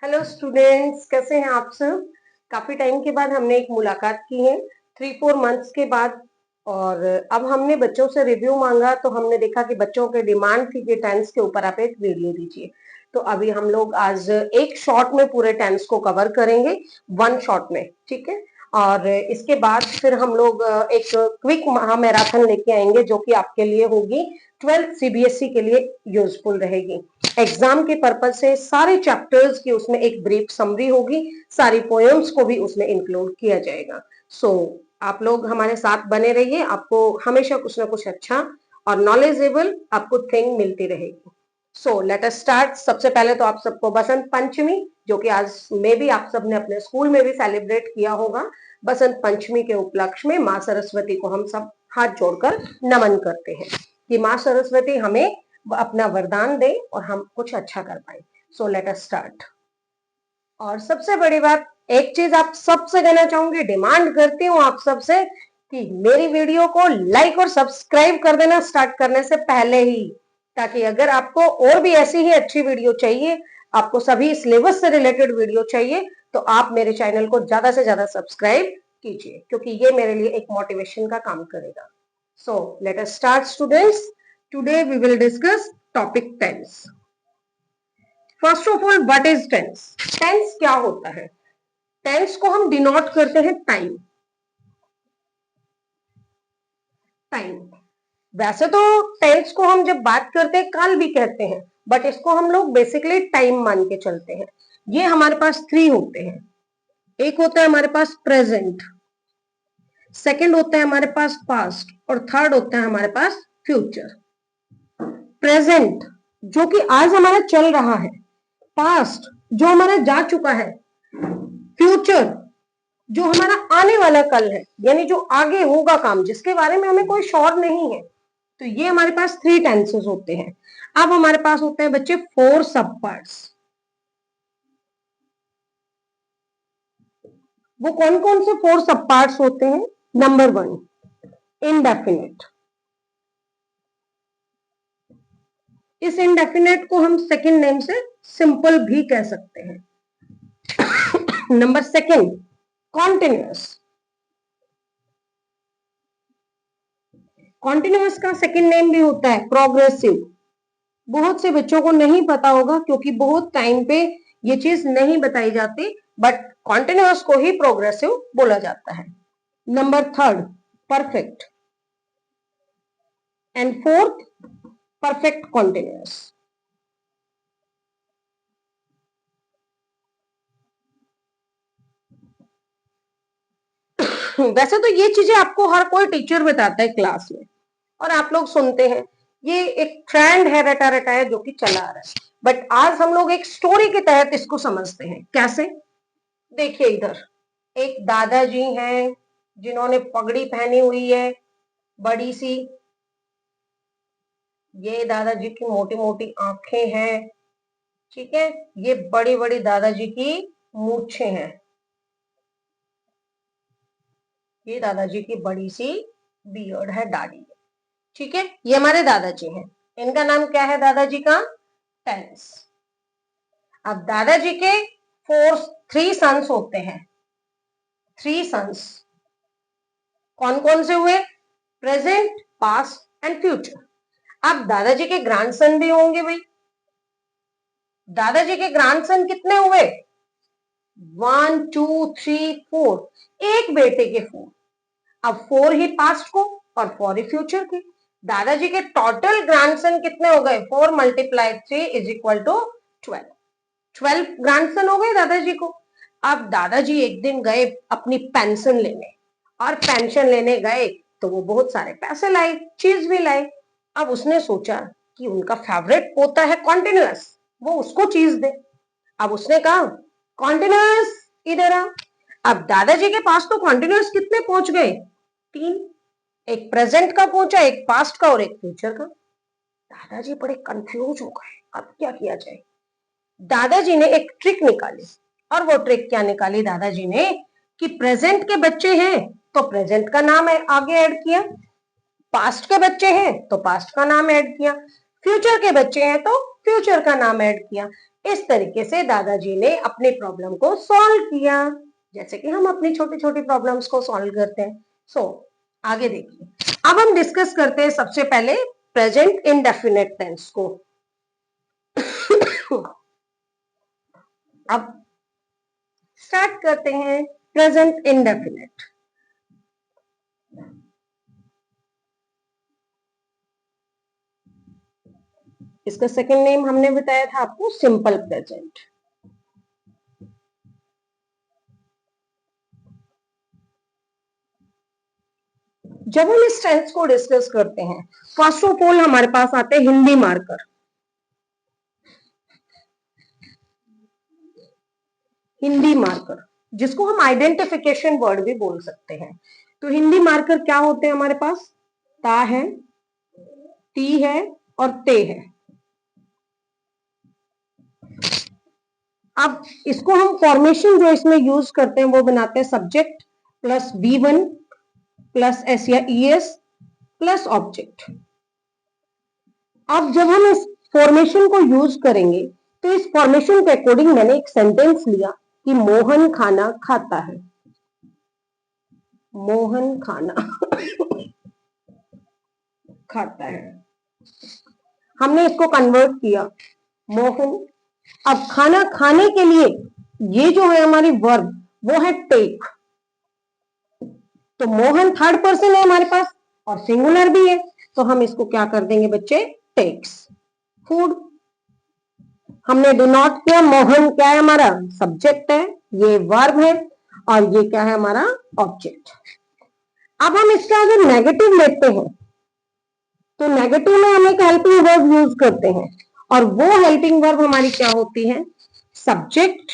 Hello students, कैसे हैं आप सब। काफी टाइम के बाद हमने एक मुलाकात की है, 3-4 मंथ्स के बाद। और अब हमने बच्चों से रिव्यू मांगा तो हमने देखा कि बच्चों के डिमांड थी कि टेंस के ऊपर आप एक वीडियो दीजिए। तो अभी हम लोग आज एक शॉट में पूरे टेंस को कवर करेंगे, 1 शॉट में, ठीक है। और इसके बाद फिर हम लोग एक क्विक मैराथन लेके आएंगे जो कि आपके लिए होगी, 12th सीबीएसई के लिए यूजफुल रहेगी। एग्जाम के पर्पज से सारे चैप्टर्स की उसमें एक ब्रीफ समरी होगी, सारी पोएम्स को भी उसमें इंक्लूड किया जाएगा। सो आप लोग हमारे साथ बने रहिए, आपको हमेशा कुछ ना कुछ अच्छा और नॉलेजेबल आपको थिंग मिलती रहेगी। सो लेट अस स्टार्ट। सबसे पहले तो आप सबको बसंत पंचमी, जो कि आज में भी आप सबने अपने स्कूल में भी सेलिब्रेट किया होगा, बसंत पंचमी के उपलक्ष्य में माँ सरस्वती को हम सब हाथ जोड़कर नमन करते हैं कि माँ सरस्वती हमें अपना वरदान दे और हम कुछ अच्छा कर पाए। सो लेट अस स्टार्ट। और सबसे बड़ी बात, एक चीज आप सबसे कहना चाहूंगी, डिमांड करती हूँ आप सबसे कि मेरी वीडियो को लाइक और सब्सक्राइब कर देना स्टार्ट करने से पहले ही, ताकि अगर आपको और भी ऐसी ही अच्छी वीडियो चाहिए, आपको सभी सिलेबस से रिलेटेड वीडियो चाहिए, तो आप मेरे चैनल को ज्यादा से ज्यादा सब्सक्राइब कीजिए, क्योंकि ये मेरे लिए एक मोटिवेशन का काम करेगा। So let us start students. Today we will discuss topic tense. First of all, what is tense? Tense क्या होता है? टेंस को हम डिनोट करते हैं टाइम। टाइम, वैसे तो टेंस को हम जब बात करते हैं काल भी कहते हैं, बट इसको हम लोग बेसिकली टाइम मान के चलते हैं। ये हमारे पास 3 होते हैं। एक होता है हमारे पास प्रेजेंट, सेकंड होता है हमारे पास पास्ट, और थर्ड होता है हमारे पास फ्यूचर। प्रेजेंट जो कि आज हमारा चल रहा है, पास्ट जो हमारा जा चुका है, फ्यूचर जो हमारा आने वाला कल है, यानी जो आगे होगा काम, जिसके बारे में हमें कोई श्योर नहीं है। तो ये हमारे पास 3 टेंसेस होते हैं। अब हमारे पास होते हैं बच्चे 4 सब पार्ट्स। वो कौन कौन से 4 सब पार्ट्स होते हैं? Number 1, indefinite. इस इनडेफिनेट को हम सेकंड नेम से सिंपल भी कह सकते हैं। Number 2, continuous. कॉन्टिन्यूअस का सेकंड नेम भी होता है प्रोग्रेसिव। बहुत से बच्चों को नहीं पता होगा, क्योंकि बहुत टाइम पे ये चीज नहीं बताई जाती, बट कॉन्टिन्यूअस को ही प्रोग्रेसिव बोला जाता है। Number 3, perfect. And 4th, perfect continuous. वैसे तो ये चीजें आपको हर कोई टीचर बताता है क्लास में, और आप लोग सुनते हैं। ये एक ट्रेंड है, रटा रटाया, जो कि चला आ रहा है। बट आज हम लोग एक स्टोरी के तहत इसको समझते हैं। कैसे? देखिए, इधर एक दादाजी हैं जिन्होंने पगड़ी पहनी हुई है बड़ी सी। ये दादाजी की मोटी मोटी आंखें हैं, ठीक है। ये बड़ी बड़ी दादाजी की मूछें हैं। ये दादाजी की बड़ी सी बियर्ड है, दाढ़ी है, ठीक है। ये हमारे दादाजी हैं। इनका नाम क्या है दादाजी का? टेंस। अब दादाजी के 3 सन्स होते हैं। 3 सन्स कौन कौन से हुए? Present, past and future. अब दादाजी के ग्रैंडसन भी होंगे भाई। दादाजी के ग्रैंडसन कितने हुए? 1 2 3 4। एक बेटे के 4। अब 4 ही पास्ट को और 4 ही फ्यूचर के। दादाजी के टोटल ग्रैंडसन कितने हो गए? 4 × 3 = 12। 12 ग्रैंडसन हो गए दादाजी को। अब दादाजी एक दिन गए अपनी पेंशन लेने, और पेंशन लेने गए तो वो बहुत सारे पैसे लाए, चीज भी लाए। अब उसने सोचा कि उनका फेवरेट पोता है कॉन्टिन्यूअस, वो उसको चीज दे। अब उसने कहा, कॉन्टिन्यूअस इधर आ। अब दादाजी के पास तो कॉन्टिन्यूअस कितने पहुंच गए? 3। एक प्रेजेंट का पहुंचा, एक पास्ट का और एक फ्यूचर का। दादाजी बड़े कंफ्यूज हो गए, अब क्या किया जाए। दादाजी ने एक ट्रिक निकाली। और वो ट्रिक क्या निकाली दादाजी ने कि प्रेजेंट के बच्चे हैं तो प्रेजेंट का नाम आगे ऐड किया, पास्ट के बच्चे हैं तो पास्ट का नाम ऐड किया, फ्यूचर के बच्चे हैं तो फ्यूचर का नाम ऐड किया। इस तरीके से दादाजी ने अपनी प्रॉब्लम को सॉल्व किया, जैसे कि हम अपनी छोटी छोटी प्रॉब्लम्स को सॉल्व करते हैं। आगे देखिए, अब हम डिस्कस करते हैं सबसे पहले प्रेजेंट इंडेफिनिट टेंस को। अब स्टार्ट करते हैं प्रेजेंट इंडेफिनिट। इसका सेकंड नेम हमने बताया था आपको सिंपल प्रेजेंट। जब हम इस टेंस को डिस्कस करते हैं, फर्स्ट ऑफ ऑल हमारे पास आते हैं हिंदी मार्कर। हिंदी मार्कर जिसको हम आइडेंटिफिकेशन वर्ड भी बोल सकते हैं। तो हिंदी मार्कर क्या होते हैं हमारे पास? ता है, ती है और ते है। अब इसको हम फॉर्मेशन जो इसमें यूज करते हैं वो बनाते हैं subject plus V1 plus S या ES प्लस ऑब्जेक्ट। अब जब हम इस फॉर्मेशन को यूज करेंगे तो इस फॉर्मेशन के अकॉर्डिंग मैंने एक सेंटेंस लिया कि मोहन खाना खाता है। मोहन खाना खाता है, हमने इसको कन्वर्ट किया मोहन। अब खाना खाने के लिए ये जो है हमारी वर्ब वो है टेक। तो मोहन थर्ड पर्सन है हमारे पास और सिंगुलर भी है, तो हम इसको क्या कर देंगे बच्चे? Takes food. हमने डू नॉट किया, मोहन क्या है हमारा? सब्जेक्ट है, ये वर्ब है और ये क्या है हमारा? ऑब्जेक्ट। अब हम इसका अगर नेगेटिव लेते हैं तो नेगेटिव में हम एक हेल्पिंग वर्ब यूज करते हैं और वो हेल्पिंग वर्ब हमारी क्या होती है? सब्जेक्ट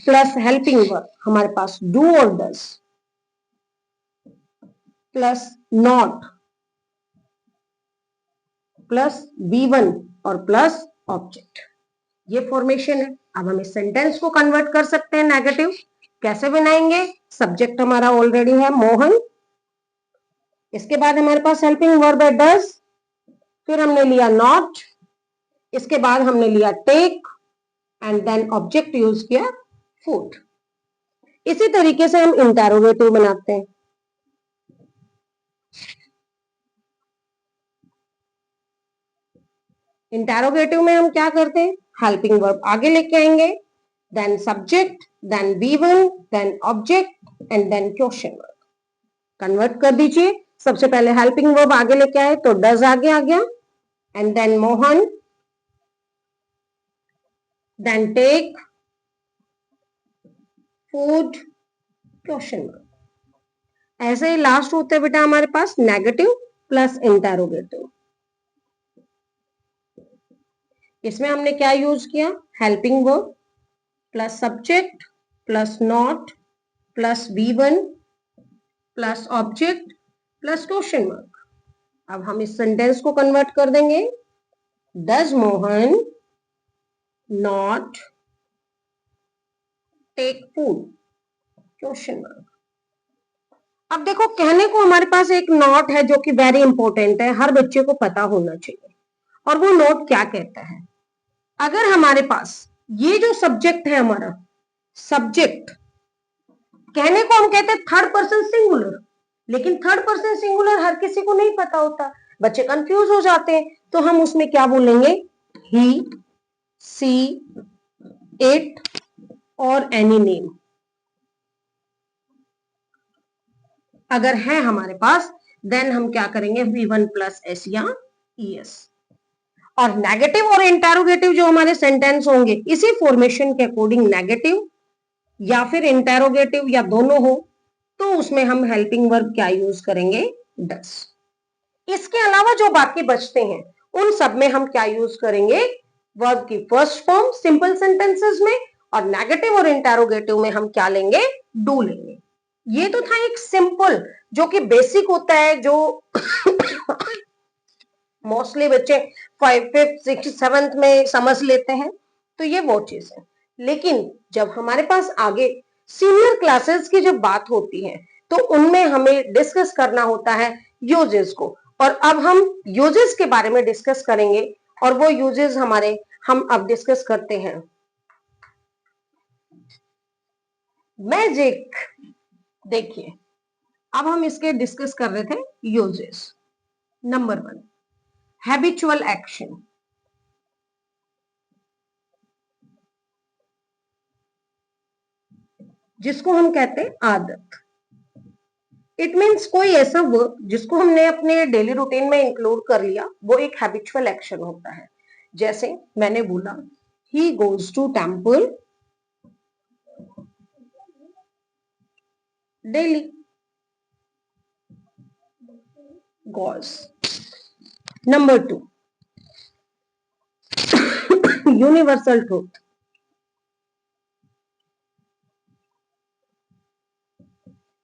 प्लस हेल्पिंग वर्ब हमारे पास डू और does plus not plus V1 और प्लस ऑब्जेक्ट। ये फॉर्मेशन है। अब हम इस सेंटेंस को कन्वर्ट कर सकते हैं नेगेटिव। कैसे बनाएंगे? सब्जेक्ट हमारा ऑलरेडी है मोहन, इसके बाद हमारे पास हेल्पिंग वर्ब है डज, फिर हमने लिया नॉट, इसके बाद हमने लिया take and then object use किया फूड। इसी तरीके से हम इंटेरोगेटिव बनाते हैं। इंटेरोगेटिव में हम क्या करते हैं? हेल्पिंग वर्ब आगे लेके आएंगे, then subject, then V1, then object and then question verb. Convert कर दीजिए। सबसे पहले हेल्पिंग वर्ब आगे लेके आए तो डज आगे आ गया and then Mohan, then take, food, question verb. ऐसे ही लास्ट होते बेटा हमारे पास नेगेटिव प्लस इंटेरोगेटिव। इसमें हमने क्या यूज किया? Helping verb plus subject plus not plus V1 plus object plus question mark. अब हम इस सेंटेंस को कन्वर्ट कर देंगे, does Mohan not take food, question mark. अब देखो, कहने को हमारे पास एक नॉट है जो कि वेरी इंपॉर्टेंट है, हर बच्चे को पता होना चाहिए। और वो नोट क्या कहता है? अगर हमारे पास ये जो सब्जेक्ट है हमारा, सब्जेक्ट कहने को हम कहते हैं थर्ड पर्सन सिंगुलर, लेकिन थर्ड पर्सन सिंगुलर हर किसी को नहीं पता होता, बच्चे कंफ्यूज हो जाते हैं। तो हम उसमें क्या बोलेंगे? ही, सी, इट और एनी नेम अगर है हमारे पास, देन हम क्या करेंगे? V1 प्लस S या ES। और नेगेटिव और इंटेरोगेटिव जो हमारे सेंटेंस होंगे इसी फॉर्मेशन के अकॉर्डिंग नेगेटिव या फिर इंटेरोगेटिव या दोनों हो तो उसमें हम हेल्पिंग वर्ब क्या यूज करेंगे? डज। इसके अलावा जो बाकी बचते हैं उन सब में हम क्या यूज करेंगे? वर्ब की फर्स्ट फॉर्म सिंपल सेंटेंसेस में, और नेगेटिव और इंटेरोगेटिव में हम क्या लेंगे? डू लेंगे। ये तो था एक सिंपल जो कि बेसिक होता है, जो मोस्टली बच्चे 5th 5th 6th 7th में समझ लेते हैं। तो ये वो चीज है। लेकिन जब हमारे पास आगे सीनियर क्लासेस की जब बात होती है तो उनमें हमें डिस्कस करना होता है यूजेस को, और अब हम यूजेस के बारे में डिस्कस करेंगे, और वो यूजेस हम अब डिस्कस करते हैं। मैजिक, देखिए अब हम इसके डिस्कस कर रहे थे यूजेस। नंबर 1, हैबिचुअल एक्शन, जिसको हम कहते हैं आदत। इट मीन्स कोई ऐसा वर्क जिसको हमने अपने डेली रूटीन में इंक्लूड कर लिया, वो एक हैबिचुअल एक्शन होता है। जैसे मैंने बोला ही goes to temple daily, goes. Number 2, universal truth,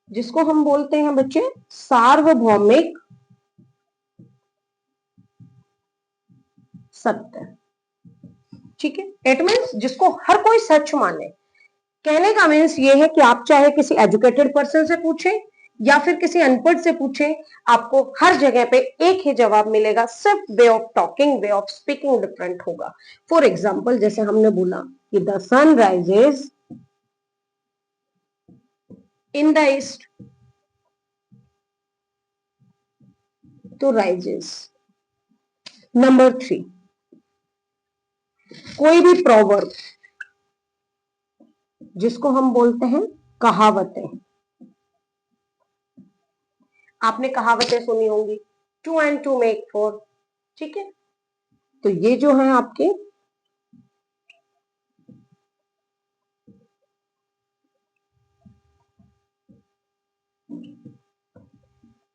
जिसको हम बोलते हैं बच्चे सार्वभौमिक सत्य। ठीक है, इट मीन्स जिसको हर कोई सच माने। कहने का मीन्स ये है कि आप चाहे किसी एजुकेटेड पर्सन से पूछें या फिर किसी अनपढ़ से पूछें, आपको हर जगह पे एक ही जवाब मिलेगा, सिर्फ way of talking, way of speaking different होगा। फॉर एग्जाम्पल, जैसे हमने बोला कि the sun rises in the east, तो राइजेस। नंबर 3, कोई भी प्रोवर्ब, जिसको हम बोलते हैं कहावतें। आपने कहावतें सुनी होंगी, 2 and 2 make 4। ठीक है, तो ये जो है आपके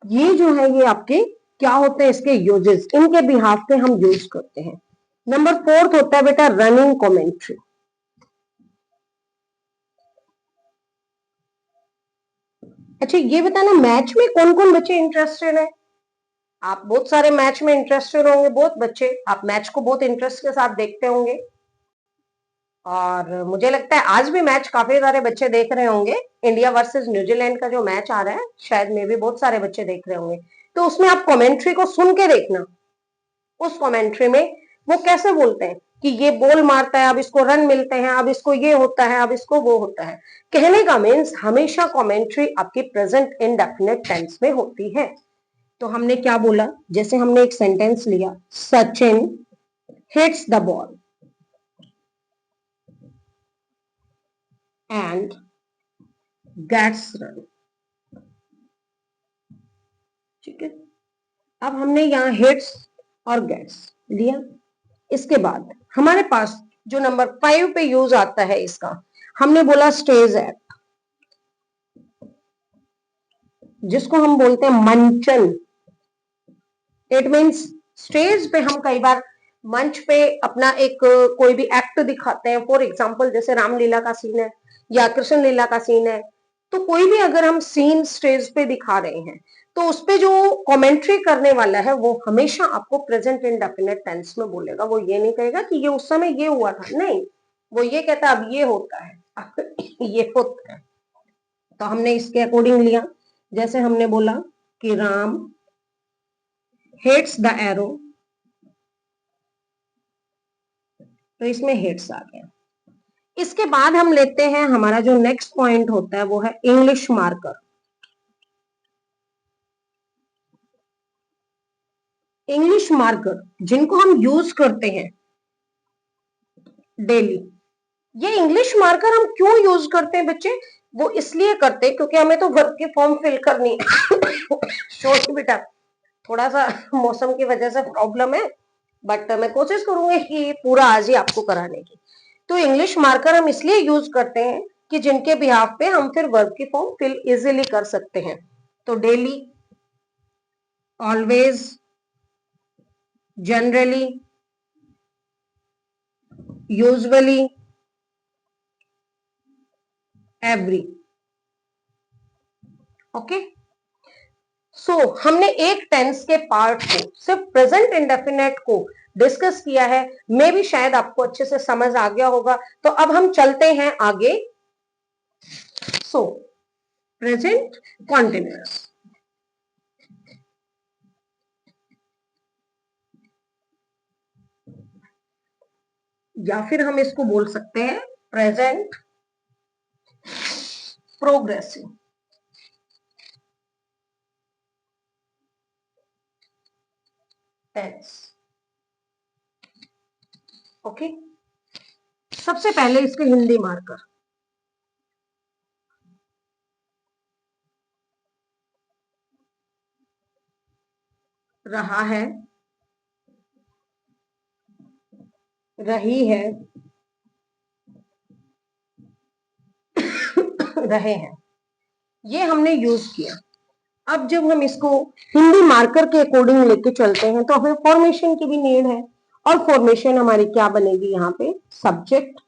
ये जो है ये आपके क्या होते हैं, इसके यूजेस, इनके बिहाफ पे हम यूज करते हैं। नंबर 4 होता है बेटा रनिंग कमेंट्री। अच्छा ये बताना, मैच में कौन कौन बच्चे इंटरेस्टेड है? आप बहुत सारे मैच में इंटरेस्टेड होंगे, बहुत बच्चे, आप मैच को बहुत इंटरेस्ट के साथ देखते होंगे, और मुझे लगता है आज भी मैच काफी सारे बच्चे देख रहे होंगे। इंडिया वर्सेस न्यूजीलैंड का जो मैच आ रहा है, शायद में भी बहुत सारे बच्चे देख रहे होंगे। तो उसमें आप कमेंट्री को सुन के देखना, उस कमेंट्री में वो कैसे बोलते हैं कि ये बॉल मारता है, अब इसको रन मिलते हैं, अब इसको ये होता है, अब इसको वो होता है। कहने का मीन्स हमेशा कमेंट्री आपकी प्रेजेंट इंडेफिनिट टेंस में होती है। तो हमने क्या बोला, जैसे हमने एक सेंटेंस लिया, Sachin hits the ball and gets run. ठीक है, अब हमने यहां हिट्स और गेट्स लिया। इसके बाद हमारे पास जो नंबर 5 पे यूज आता है इसका, हमने बोला स्टेज एट, जिसको हम बोलते हैं मंचन। इट मीन्स स्टेज पे हम कई बार मंच पे अपना एक कोई भी एक्ट दिखाते हैं। फॉर एग्जाम्पल, जैसे रामलीला का सीन है या कृष्ण लीला का सीन है, तो कोई भी अगर हम सीन स्टेज पे दिखा रहे हैं, तो उस पे जो कमेंट्री करने वाला है वो हमेशा आपको प्रेजेंट इंडेफिनिट टेंस में बोलेगा। वो ये नहीं कहेगा कि ये उस समय ये हुआ था, नहीं, वो ये कहता अब ये होता है, ये होता है। तो हमने इसके अकॉर्डिंग लिया, जैसे हमने बोला कि राम हिट्स द एरो, तो इसमें हिट्स आ गया। इसके बाद हम लेते हैं हमारा जो नेक्स्ट पॉइंट होता है, वो है इंग्लिश मार्कर। इंग्लिश मार्कर जिनको हम यूज करते हैं डेली। ये इंग्लिश मार्कर हम क्यों यूज करते हैं बच्चे? वो इसलिए करते हैं क्योंकि हमें तो वर्क की फॉर्म फिल करनी है। सॉरी बेटा, थोड़ा सा मौसम की वजह से प्रॉब्लम है, बट मैं कोशिश करूंगी कि पूरा आज ही आपको कराने की। तो इंग्लिश मार्कर हम इसलिए यूज करते हैं कि जिनके बिहाफ पे हम फिर वर्ब की फॉर्म फिल इजीली कर सकते हैं। तो daily, always, generally, usually, every. Okay, so हमने एक टेंस के पार्ट को, सिर्फ प्रेजेंट इंडेफिनेट को डिस्कस किया है। मे भी शायद आपको अच्छे से समझ आ गया होगा। तो अब हम चलते हैं आगे। सो प्रेजेंट कॉन्टिन्यूअस, या फिर हम इसको बोल सकते हैं प्रेजेंट प्रोग्रेसिव। टेंस। ओके, सबसे पहले इसके हिंदी मार्कर। रहा है, रही है, रहे हैं, ये हमने यूज किया। अब जब हम इसको हिंदी मार्कर के अकॉर्डिंग लेके चलते हैं तो हमें फॉर्मेशन की भी नीड है। और फॉर्मेशन हमारी क्या बनेगी यहाँ पे, सब्जेक्ट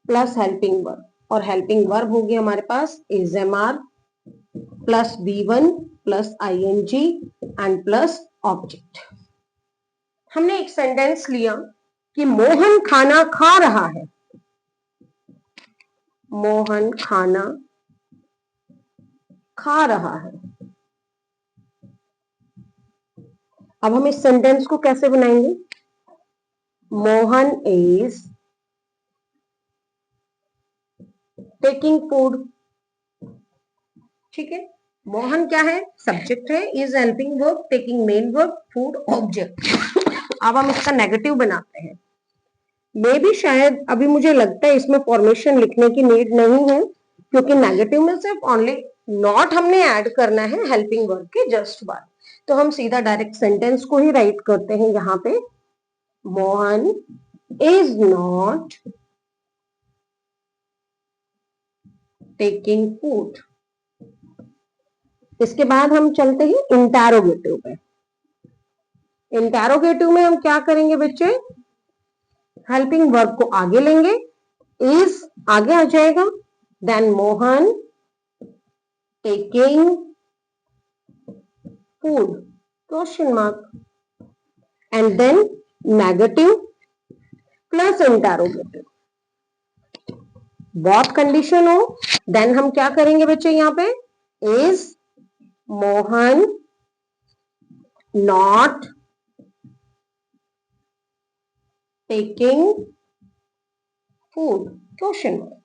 प्लस हेल्पिंग वर्ब। और हेल्पिंग वर्ब होगी हमारे पास is am are plus V1 plus ING and plus object. हमने एक सेंटेंस लिया कि मोहन खाना खा रहा है। मोहन खाना खा रहा है। अब हम इस सेंटेंस को कैसे बनाएंगे, मोहन इज टेकिंग फूड। ठीक है, मोहन क्या है, सब्जेक्ट है, is helping verb, taking main verb, food object. अब हम इसका नेगेटिव बनाते हैं। मे भी शायद अभी मुझे लगता है इसमें फॉर्मेशन लिखने की नीड नहीं है, क्योंकि नेगेटिव में सिर्फ ओनली नॉट हमने ऐड करना है हेल्पिंग वर्ब के जस्ट बाद। तो हम सीधा डायरेक्ट सेंटेंस को ही राइट करते हैं यहाँ पे, Mohan is not taking food. इसके बाद हम चलते हैं इंटैरोगेटिव पे। इंटैरोगेटिव में हम क्या करेंगे बच्चे, हेल्पिंग वर्ब को आगे लेंगे, इज आगे आ जाएगा, then Mohan taking food question mark, and then negative plus interrogative. बहुत कंडीशन हो देन हम क्या करेंगे बच्चे, यहाँ पे is Mohan not taking food question mark.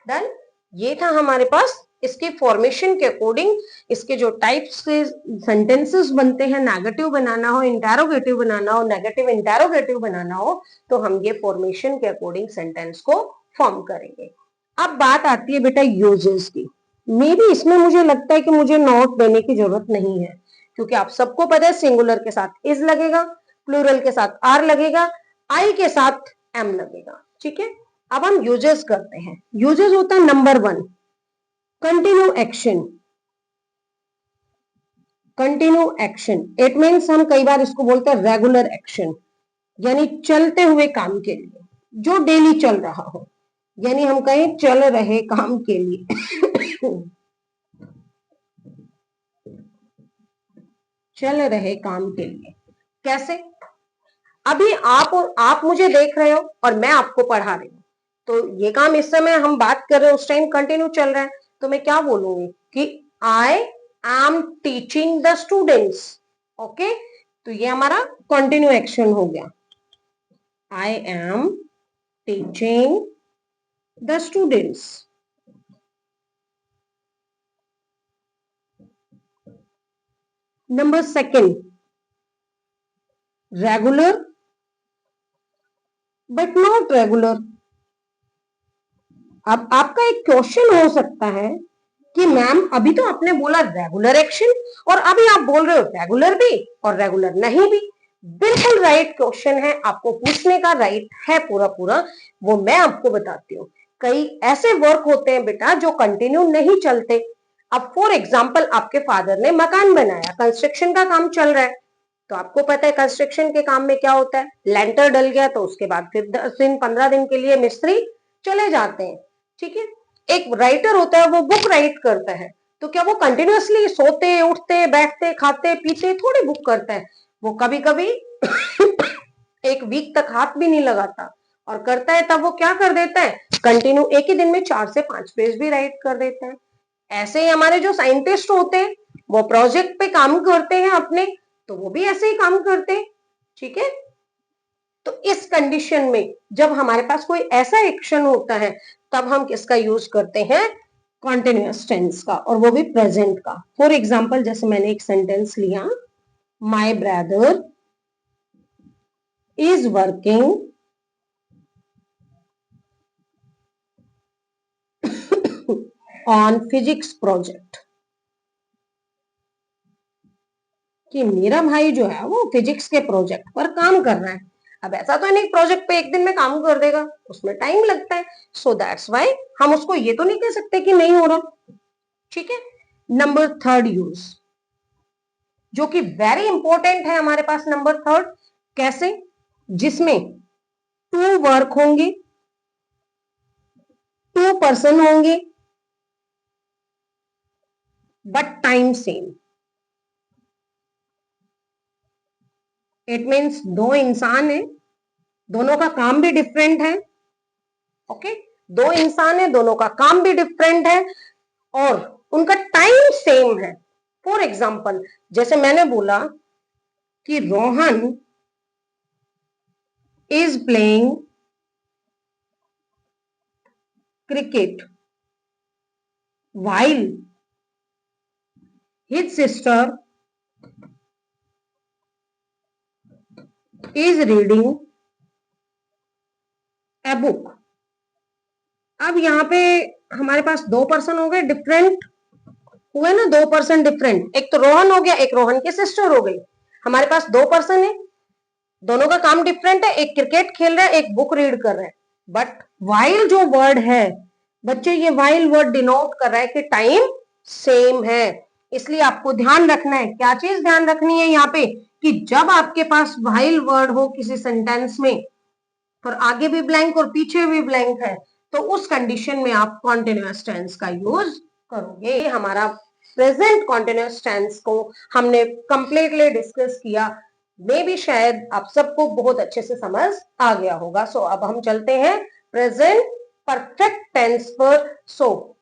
Then ये था हमारे पास इसके फॉर्मेशन के अकॉर्डिंग इसके जो टाइप्स के सेंटेंसेस बनते हैं, नेगेटिव बनाना हो, इंटैरोगेटिव बनाना हो, नेगेटिव इंटैरोगेटिव बनाना हो, तो हम ये फॉर्मेशन के अकॉर्डिंग सेंटेंस को फॉर्म करेंगे। अब बात आती है बेटा यूजेस की। मे भी इसमें मुझे लगता है कि मुझे नोट देने की जरूरत नहीं है, क्योंकि आप सबको पता है सिंगुलर के साथ इज लगेगा, प्लूरल के साथ आर लगेगा, आई के साथ एम लगेगा। ठीक है, अब हम यूजेस करते हैं। यूजेस होता है number 1 continue action. Continue action it means हम कई बार इसको बोलते हैं रेगुलर एक्शन, यानी चलते हुए काम के लिए, जो डेली चल रहा हो, यानी हम कहें चल रहे काम के लिए चल रहे काम के लिए कैसे, अभी आप मुझे देख रहे हो और मैं आपको पढ़ा रही हूं, तो ये काम इस समय हम बात कर रहे हैं उस टाइम कंटिन्यू चल रहा है, तो मैं क्या बोलूंगी कि I am teaching the students. Okay, तो ये हमारा कंटिन्यू एक्शन हो गया, I am teaching the students. Number 2 regular but not regular. अब आपका एक क्वेश्चन हो सकता है कि मैम अभी तो आपने बोला रेगुलर एक्शन और अभी आप बोल रहे हो रेगुलर भी और रेगुलर नहीं भी। बिल्कुल राइट क्वेश्चन है, आपको पूछने का राइट है पूरा पूरा, वो मैं आपको बताती हूँ। कई ऐसे वर्क होते हैं बेटा जो कंटिन्यू नहीं चलते। अब फॉर एग्जाम्पल आपके फादर ने मकान बनाया, कंस्ट्रक्शन का काम चल रहा है, तो आपको पता है कंस्ट्रक्शन के काम में क्या होता है, लेंटर डल गया तो उसके बाद फिर 10 दिन 15 दिन के लिए मिस्त्री चले जाते हैं। ठीक है, एक राइटर होता है वो बुक राइट करता है, तो क्या वो कंटिन्यूअसली सोते उठते बैठते खाते पीते थोड़ी बुक करता है, वो कभी कभी एक वीक तक हाथ भी नहीं लगाता, और करता है तब वो क्या कर देता है, कंटिन्यू एक ही दिन में 4 से 5 पेज भी राइट कर देता है। ऐसे ही हमारे जो साइंटिस्ट होते हैं वो प्रोजेक्ट पे काम करते हैं अपने, तो वो भी ऐसे ही काम करते हैं। ठीक है, तो इस कंडीशन में जब हमारे पास कोई ऐसा एक्शन होता है तब हम किसका यूज करते हैं, कॉन्टिन्यूअस टेंस का, और वो भी प्रेजेंट का। फॉर एग्जाम्पल जैसे मैंने एक सेंटेंस लिया, my brother is working on physics project, कि मेरा भाई जो है वो फिजिक्स के प्रोजेक्ट पर काम कर रहा है। अब ऐसा तो नहीं प्रोजेक्ट पे एक दिन में काम कर देगा, उसमें टाइम लगता है, सो दैट्स वाई हम उसको ये तो नहीं कह सकते कि नहीं हो रहा। ठीक है। नंबर थर्ड यूज, जो कि वेरी इंपॉर्टेंट है हमारे पास, नंबर थर्ड कैसे, जिसमें टू वर्क होंगे, टू पर्सन होंगे, but time same. It means दो इंसान है, दोनों का काम भी डिफरेंट है। ओके, दो इंसान है, दोनों का काम भी डिफरेंट है और उनका टाइम सेम है। फॉर एग्जाम्पल जैसे मैंने बोला कि Rohan is playing cricket while his sister is reading a book। अब यहाँ पे हमारे पास दो पर्सन हो गए डिफरेंट, हुए ना, दो पर्सन डिफरेंट, एक तो रोहन हो गया, एक रोहन की सिस्टर हो गई। हमारे पास दो पर्सन है, दोनों का काम डिफरेंट है, एक क्रिकेट खेल रहा है, एक बुक रीड कर रहा है। बट वाइल जो वर्ड है बच्चे, ये वाइल वर्ड डिनोट कर रहा है कि टाइम सेम है। इसलिए आपको ध्यान रखना है, क्या चीज ध्यान रखनी है यहाँ पे, कि जब आपके पास वाइल वर्ड हो किसी सेंटेंस में और आगे भी ब्लैंक और पीछे भी ब्लैंक है, तो उस कंडीशन में आप कॉन्टिन्यूअस टेंस का यूज करोगे। हमारा प्रेजेंट कॉन्टिन्यूअस टेंस को हमने कंप्लीटली डिस्कस किया। मे भी शायद आप सबको बहुत अच्छे से समझ आ गया होगा। सो अब हम चलते हैं प्रेजेंट परफेक्ट टेंस पर। सो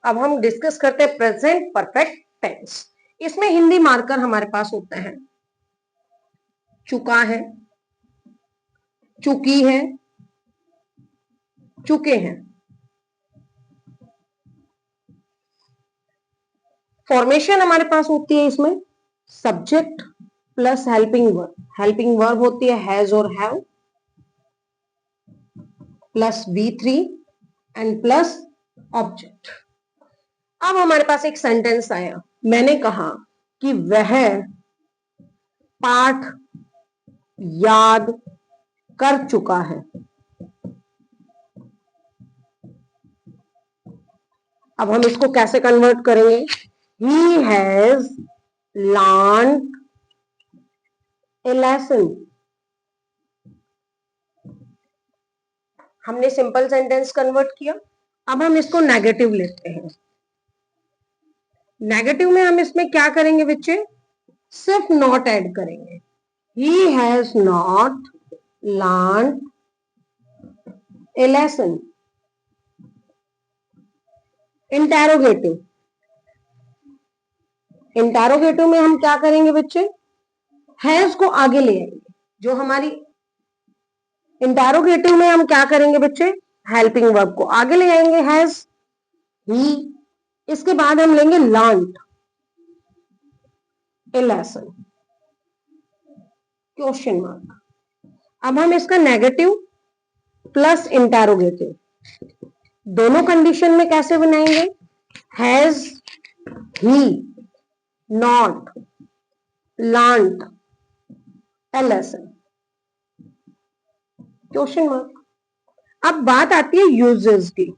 अब हम डिस्कस करते हैं प्रेजेंट परफेक्ट टेंस। इसमें हिंदी मार्कर हमारे पास होता है, चुका है, चुकी है, चुके हैं। फॉर्मेशन हमारे पास होती है इसमें subject plus helping verb. Helping verb होती है हैज और have plus V3 and plus object. अब हमारे पास एक सेंटेंस आया, मैंने कहा कि वह पाठ याद कर चुका है। अब हम इसको कैसे कन्वर्ट करेंगे, he has learned A lesson. हमने सिंपल सेंटेंस कन्वर्ट किया। अब हम इसको नेगेटिव लेते हैं। नेगेटिव में हम इसमें क्या करेंगे बच्चे, सिर्फ नॉट ऐड करेंगे। He has not learned A lesson. Interrogative, interrogative में हम क्या करेंगे बच्चे, हैज को आगे ले आएंगे। जो हमारी इंटेरोगेटिव में हम क्या करेंगे बच्चे, हेल्पिंग वर्ब को आगे ले आएंगे, हैज, ही। इसके बाद हम लेंगे लर्न्ड ए लेसन, क्वेश्चन मार्क। अब हम इसका नेगेटिव प्लस इंटेरोगेटिव दोनों कंडीशन में कैसे बनाएंगे, has he not learned A lesson, question mark. अब बात आती है यूजेस की।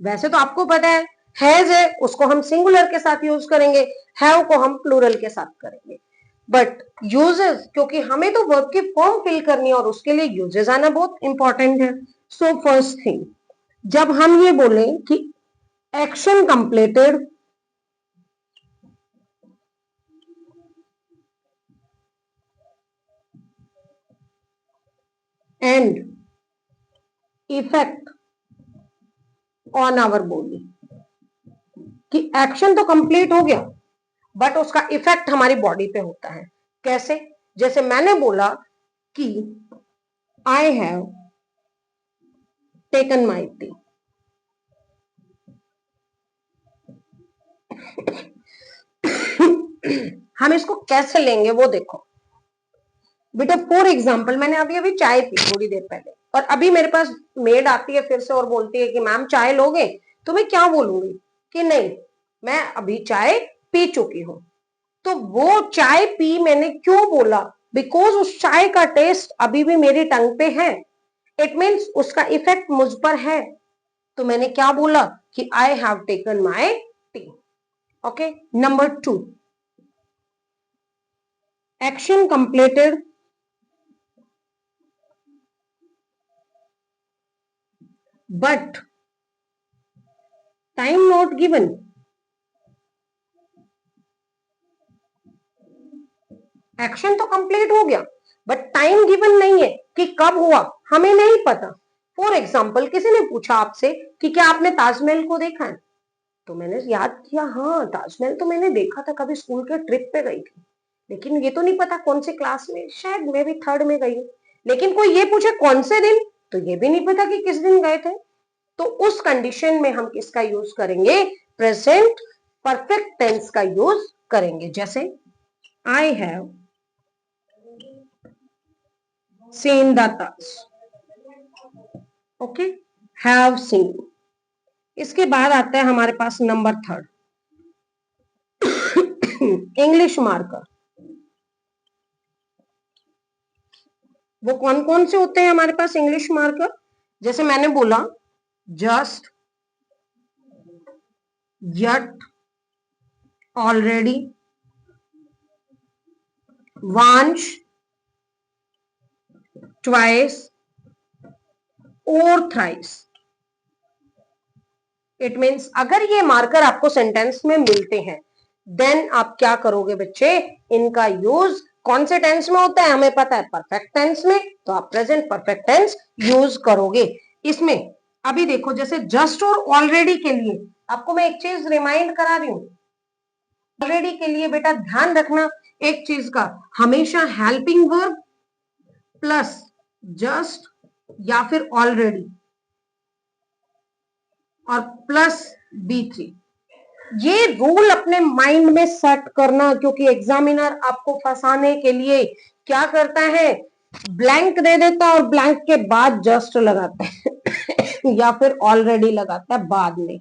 वैसे तो आपको पता है हैज है उसको हम सिंगुलर के साथ यूज करेंगे, हैव को हम प्लूरल के साथ करेंगे। बट यूजेस, क्योंकि हमें तो वर्ब की फॉर्म फिल करनी है और उसके लिए यूजेस आना बहुत इंपॉर्टेंट है। सो फर्स्ट थिंग, जब हम ये बोले कि action completed and effect on our body, कि एक्शन तो कंप्लीट हो गया बट उसका इफेक्ट हमारी बॉडी पे होता है, कैसे? जैसे मैंने बोला कि I have taken my T, हम इसको कैसे लेंगे वो देखो बेटा। फॉर एग्जाम्पल मैंने अभी अभी चाय पी थोड़ी देर पहले, और अभी मेरे पास मेड आती है फिर से और बोलती है कि मैम चाय लोगे, तो मैं क्या बोलूंगी कि नहीं, मैं अभी चाय पी चुकी हूं। तो वो चाय पी मैंने क्यों बोला? बिकॉज उस चाय का टेस्ट अभी भी मेरी टंग पे है, इट मीन्स उसका इफेक्ट मुझ पर है। तो मैंने क्या बोला कि I have taken my T. Okay, number 2, action completed but time not given. Action तो कंप्लीट हो गया बट टाइम गिवन नहीं है कि कब हुआ, हमें नहीं पता। फॉर एग्जाम्पल किसी ने पूछा आपसे कि क्या आपने ताजमहल को देखा है, तो मैंने याद किया हाँ ताजमहल तो मैंने देखा था, कभी स्कूल के ट्रिप पे गई थी, लेकिन ये तो नहीं पता कौन से क्लास में, शायद मैं भी 3rd में गई हूँ। लेकिन कोई ये पूछे कौन से दिन, तो ये भी नहीं पता कि किस दिन गए थे। तो उस कंडीशन में हम किसका यूज करेंगे? प्रेजेंट परफेक्ट टेंस का यूज करेंगे। जैसे I have seen the Taj. Okay, have seen. इसके बाद आता है हमारे पास नंबर 3rd, इंग्लिश मार्कर। वो कौन कौन से होते हैं हमारे पास इंग्लिश मार्कर? जैसे मैंने बोला जस्ट, यट, ऑलरेडी, वांश, ट्वाइस और थ्राइस। इट मीन्स अगर ये मार्कर आपको सेंटेंस में मिलते हैं देन आप क्या करोगे बच्चे? इनका यूज कौन से टेंस में होता है हमें पता है, परफेक्ट टेंस में, तो आप प्रेजेंट परफेक्ट टेंस यूज करोगे। इसमें अभी देखो जैसे जस्ट और ऑलरेडी के लिए आपको मैं एक चीज रिमाइंड करा रही हूं। ऑलरेडी के लिए बेटा ध्यान रखना एक चीज का, हमेशा हेल्पिंग वर्ब प्लस जस्ट या फिर ऑलरेडी और प्लस B3, ये रूल अपने माइंड में सेट करना, क्योंकि एग्जामिनर आपको फंसाने के लिए क्या करता है, ब्लैंक दे देता है और ब्लैंक के बाद जस्ट लगाता है या फिर ऑलरेडी लगाता है बाद में।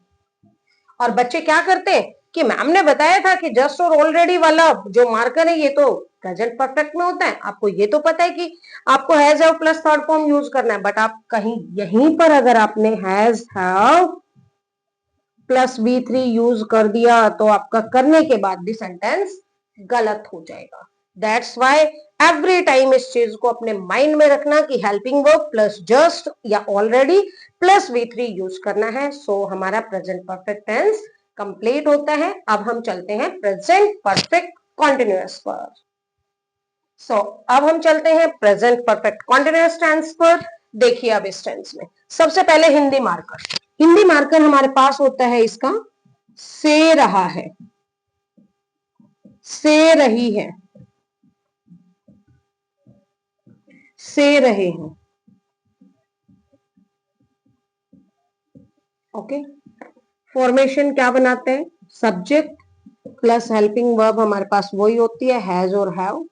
और बच्चे क्या करते हैं कि मैम ने बताया था कि जस्ट और ऑलरेडी वाला जो मार्कर है ये तो प्रेजेंट परफेक्ट में होता है, आपको ये तो पता है कि आपको has have plus third form use करना है, बट आप कहीं यहीं पर अगर आपने has have plus B3 use कर दिया तो आपका करने के बाद भी सेंटेंस गलत हो जाएगा। दैट्स वाई एवरी टाइम इस चीज को अपने माइंड में रखना कि हेल्पिंग वर्ब प्लस जस्ट या ऑलरेडी प्लस B3 यूज करना है। सो हमारा प्रेजेंट परफेक्ट टेंस कंप्लीट होता है। अब हम चलते हैं प्रेजेंट परफेक्ट कॉन्टिन्यूअस पर। अब हम चलते हैं प्रेजेंट परफेक्ट कॉन्टिन्यूअस टेंस पर। देखिए अब इस टेंस में सबसे पहले हिंदी मार्कर। हिंदी मार्कर हमारे पास होता है इसका से रहा है, से रही है, से रहे हैं। ओके, फॉर्मेशन क्या बनाते हैं? सब्जेक्ट प्लस हेल्पिंग वर्ब हमारे पास वही होती है हैज और हैव,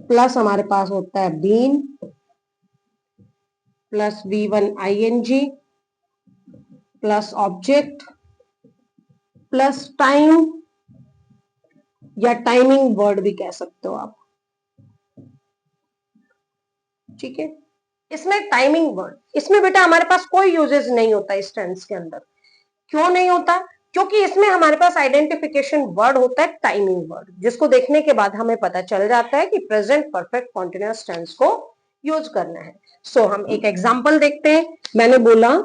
प्लस हमारे पास होता है been plus V1 ING plus object plus time या टाइमिंग वर्ड भी कह सकते हो आप। ठीक है, इसमें टाइमिंग वर्ड, इसमें बेटा हमारे पास कोई यूजेस नहीं होता इस टेंस के अंदर। क्यों नहीं होता? क्योंकि इसमें हमारे पास आइडेंटिफिकेशन वर्ड होता है टाइमिंग वर्ड, जिसको देखने के बाद हमें पता चल जाता है कि प्रेजेंट परफेक्ट कॉन्टिन्यूअस टेंस को यूज करना है। हम एक एग्जांपल देखते हैं। मैंने बोला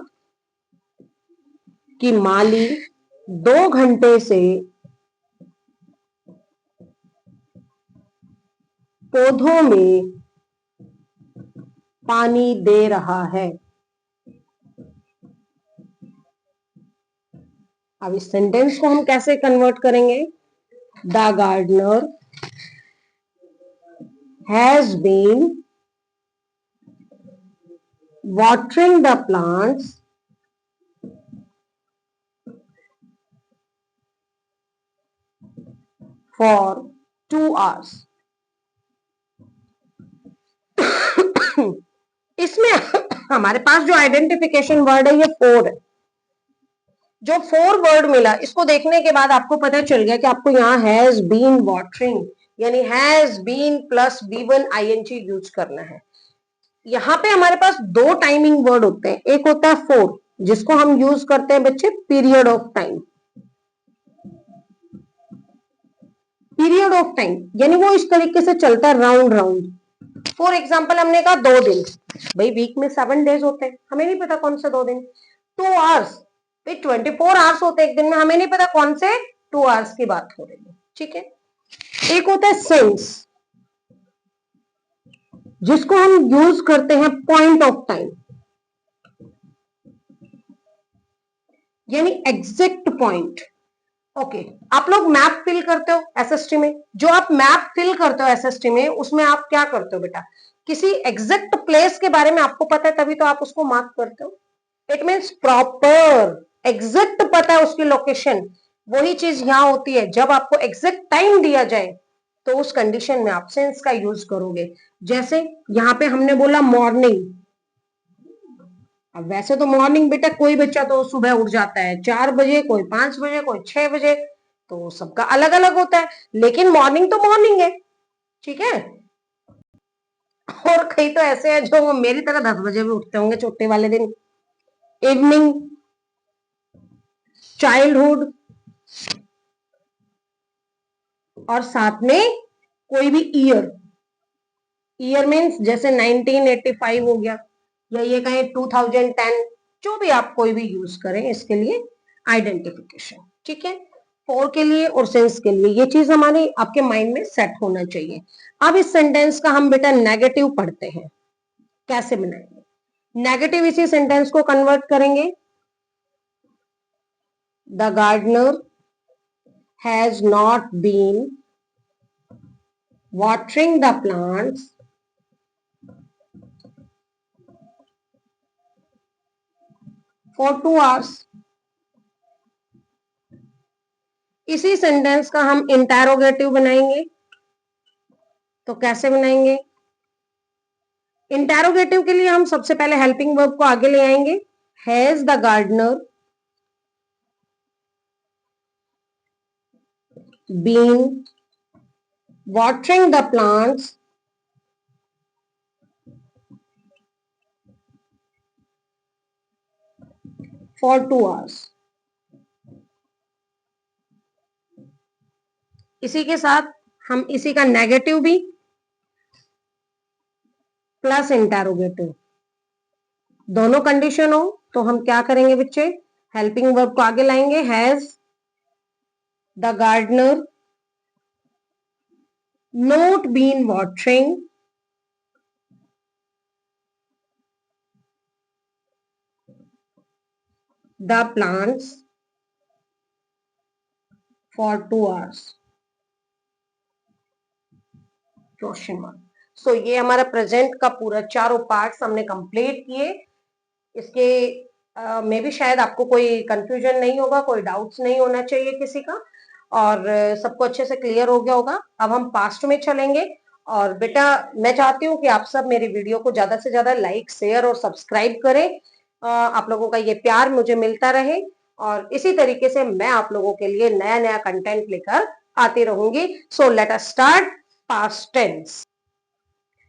कि माली 2 घंटे से पौधों में पानी दे रहा है। अब इस सेंटेंस को हम कैसे कन्वर्ट करेंगे? The gardener has been watering the plants for 2 hours. इसमें हमारे पास जो आइडेंटिफिकेशन वर्ड है ये 4 है। जो 4 वर्ड मिला इसको देखने के बाद आपको पता चल गया कि आपको यहाँ हैज बीन वाटरिंग यानी has been plus B1 ING use करना है। यहाँ पे हमारे पास 2 टाइमिंग वर्ड होते हैं, एक होता है 4 जिसको हम यूज करते हैं बच्चे period of time. Period of time यानी वो इस तरीके से चलता है राउंड राउंड। फॉर एग्जाम्पल हमने कहा 2 दिन, भाई वीक में 7 डेज होते हैं, हमें नहीं पता कौन से 2 दिन। 2 आवर्स, भाई 24 आवर्स होते हैं एक दिन में, हमें नहीं पता कौन से 2 आवर्स की बात हो रही है। ठीक है, एक होता है सिंस जिसको हम यूज करते हैं पॉइंट ऑफ टाइम यानी एग्जैक्ट पॉइंट। ओके, आप लोग मैप फिल करते हो एसएसटी में, जो आप मैप फिल करते हो एसएसटी में उसमें आप क्या करते हो बेटा, किसी एग्जैक्ट प्लेस के बारे में आपको पता है तभी तो आप उसको मार्क करते हो। इट मीन्स प्रॉपर एग्जैक्ट पता है उसकी लोकेशन। वही चीज यहां होती है, जब आपको एग्जैक्ट टाइम दिया जाए तो उस कंडीशन में आप सेंस का यूज करोगे। जैसे यहां पे हमने बोला मॉर्निंग, अब वैसे तो मॉर्निंग बेटा कोई बच्चा तो सुबह उठ जाता है 4 बजे, कोई 5 बजे, कोई 6 बजे, तो सबका अलग अलग होता है, लेकिन मॉर्निंग तो मॉर्निंग है। ठीक है, और कई तो ऐसे हैं जो मेरी तरह 10 बजे भी उठते होंगे छुट्टी वाले दिन। इवनिंग, चाइल्डहुड और साथ में कोई भी ईयर। ईयर मीन्स जैसे 1985 हो गया या ये कहें 2010, जो भी आप कोई भी यूज करें इसके लिए आइडेंटिफिकेशन। ठीक है, फॉर के लिए और सेंस के लिए ये चीज हमारे आपके माइंड में सेट होना चाहिए। अब इस सेंटेंस का हम बेटा नेगेटिव पढ़ते हैं, कैसे बनाएंगे नेगेटिव। इसी सेंटेंस को कन्वर्ट करेंगे, the gardener has not been watering the plants for 2 hours। इसी सेंटेंस का हम इंटेरोगेटिव बनाएंगे, तो कैसे बनाएंगे। इंटेरोगेटिव के लिए हम सबसे पहले हेल्पिंग वर्ब को आगे ले आएंगे, has the gardener been watering the plants for 2 hours। इसी के साथ हम इसी का नेगेटिव भी प्लस इंटेरोगेटिव दोनों कंडीशन हो तो हम क्या करेंगे बच्चे, हेल्पिंग वर्ब को आगे लाएंगे, has the gardener not been watering the plants for 2 hours question mark. So ये हमारा प्रेजेंट का पूरा चारों पार्ट्स हमने कंप्लीट किए। इसके में भी शायद आपको कोई कंफ्यूजन नहीं होगा, कोई डाउट्स नहीं होना चाहिए किसी का, और सबको अच्छे से क्लियर हो गया होगा। अब हम पास्ट में चलेंगे, और बेटा मैं चाहती हूँ कि आप सब मेरी वीडियो को ज्यादा से ज्यादा लाइक, शेयर और सब्सक्राइब करें। आप लोगों का ये प्यार मुझे मिलता रहे, और इसी तरीके से मैं आप लोगों के लिए नया नया कंटेंट लेकर आती रहूंगी। So let us start past tense.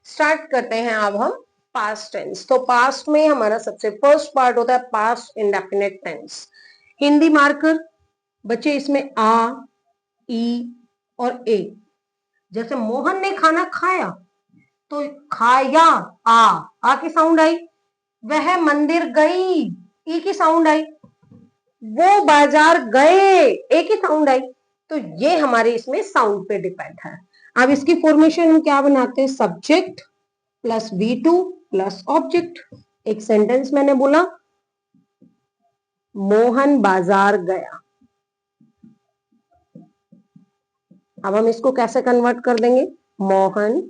Start करते हैं अब हम पास्ट टेंस। तो पास्ट में हमारा सबसे फर्स्ट पार्ट होता है past indefinite tense. Hindi marker बच्चे इसमें आ, ई और ए। जैसे मोहन ने खाना खाया तो खाया, आ की साउंड आई। वह मंदिर गई, ई की साउंड आई। वो बाजार गए, ए की साउंड आई। तो ये हमारे इसमें साउंड पे डिपेंड है। अब इसकी फॉर्मेशन हम क्या बनाते हैं, subject plus V2 plus object. एक सेंटेंस मैंने बोला मोहन बाजार गया। अब हम इसको कैसे कन्वर्ट कर देंगे, Mohan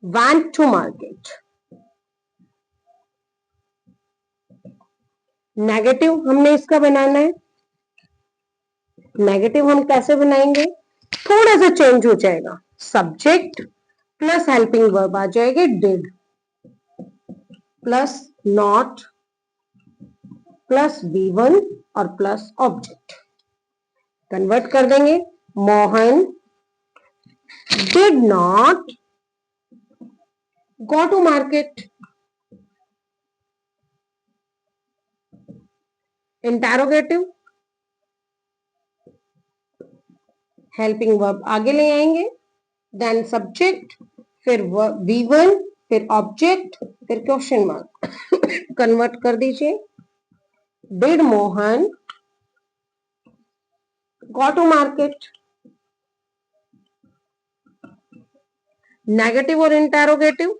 went to market. Negative हमने इसका बनाना है। नेगेटिव हम कैसे बनाएंगे, थोड़ा सा चेंज हो जाएगा, सब्जेक्ट प्लस हेल्पिंग वर्ब आ जाएगी did plus not plus V1 और प्लस ऑब्जेक्ट। कन्वर्ट कर देंगे, Mohan did not go to market. Interrogative, helping verb आगे ले आएंगे, देन सब्जेक्ट, फिर V1, फिर ऑब्जेक्ट, फिर क्वेश्चन मार्क। कन्वर्ट कर दीजिए, did Mohan go to market. Negative और इंटेरोगेटिव,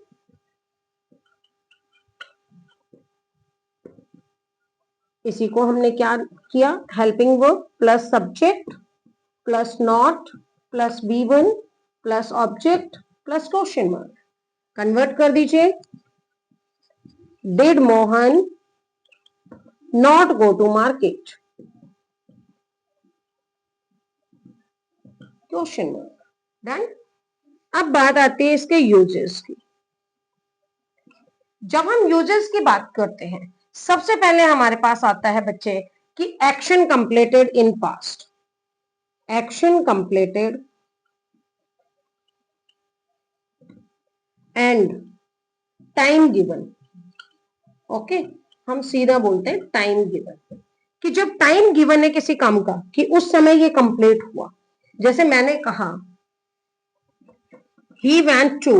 इसी को हमने क्या किया, helping verb plus subject plus not plus V1 plus object plus question mark. Convert कर दीजिए, did Mohan not go to market, question mark. Done. अब बात आती है इसके यूजेस की। जब हम यूजेस की बात करते हैं, सबसे पहले हमारे पास आता है बच्चे कि action completed in past, action completed and time given. Okay, हम सीधा बोलते हैं टाइम गिवन, कि जब टाइम गिवन है किसी काम का कि उस समय ये कंप्लीट हुआ। जैसे मैंने कहा he went to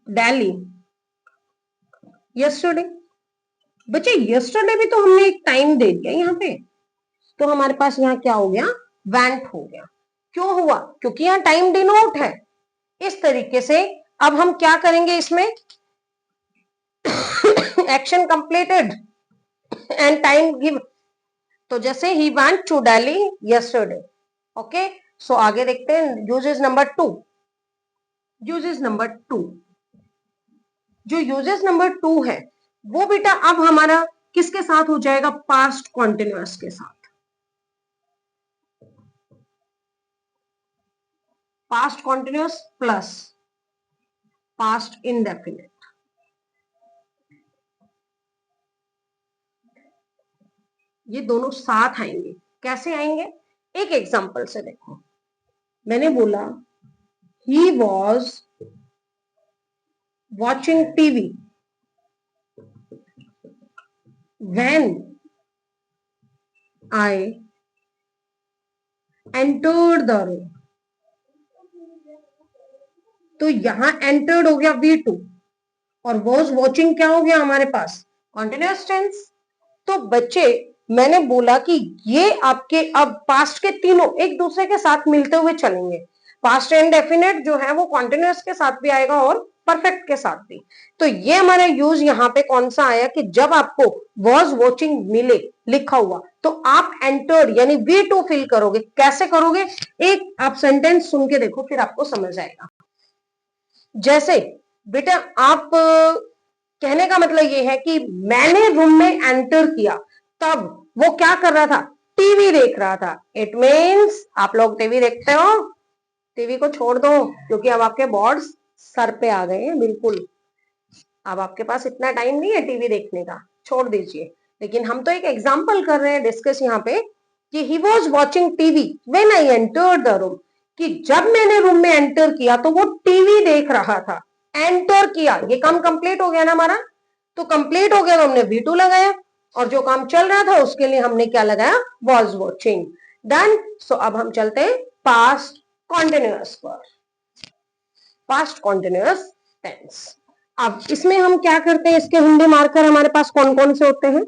Delhi yesterday. बच्चे यस्टरडे भी तो हमने एक टाइम दे दिया यहाँ पे, तो हमारे पास यहाँ क्या हो गया, वेंट हो गया। क्यों हुआ, क्योंकि यहाँ टाइम डिनोट है। इस तरीके से अब हम क्या करेंगे इसमें, action completed and time give. तो जैसे ही went to Delhi yesterday. Okay, so आगे देखते हैं यूजेस नंबर 2। यूजेस नंबर 2, जो यूजेस नंबर 2 है वो बेटा अब हमारा किसके साथ हो जाएगा, पास्ट कॉन्टिन्यूअस के साथ। Past continuous plus past indefinite, ये दोनों साथ आएंगे। कैसे आएंगे, एक एग्जांपल से देखो। मैंने बोला he was watching TV when I entered the room. तो यहां एंटर्ड हो गया V2 और वॉज वॉचिंग क्या हो गया हमारे पास, कॉन्टिन्यूअस टेंस। तो बच्चे मैंने बोला कि ये आपके अब पास्ट के तीनों एक दूसरे के साथ मिलते हुए चलेंगे। पास्ट इंडेफिनिट जो है वो कॉन्टिन्यूअस के साथ भी आएगा और परफेक्ट के साथ भी। तो ये हमारा यूज यहाँ पे कौन सा आया कि जब आपको वॉज वॉचिंग मिले लिखा हुआ तो आप एंटर्ड यानी V2 फिल करोगे। कैसे करोगे, एक आप सेंटेंस सुन के देखो फिर आपको समझ आएगा। जैसे बेटा आप कहने का मतलब ये है कि मैंने रूम में एंटर किया, तब वो क्या कर रहा था, टीवी देख रहा था। इट मीन्स आप लोग टीवी देखते हो, टीवी को छोड़ दो क्योंकि अब आपके बोर्ड्स सर पे आ गए हैं। बिल्कुल, अब आपके पास इतना टाइम नहीं है टीवी देखने का, छोड़ दीजिए। लेकिन हम तो एक एग्जाम्पल कर रहे हैं डिस्कस यहाँ पे कि he was watching TV when I entered the room, कि जब मैंने रूम में एंटर किया तो वो टीवी देख रहा था। एंटर किया, ये काम कंप्लीट हो गया ना हमारा। तो कंप्लीट हो गया तो हमने V2 लगाया, और जो काम चल रहा था उसके लिए हमने क्या लगाया, वॉज वॉचिंग। डन। सो अब हम चलते हैं पास्ट कॉन्टिन्यूअस पर, पास्ट कॉन्टिन्यूअस टेंस। अब इसमें हम क्या करते हैं, इसके हिंदी मार्कर हमारे पास कौन कौन से होते हैं,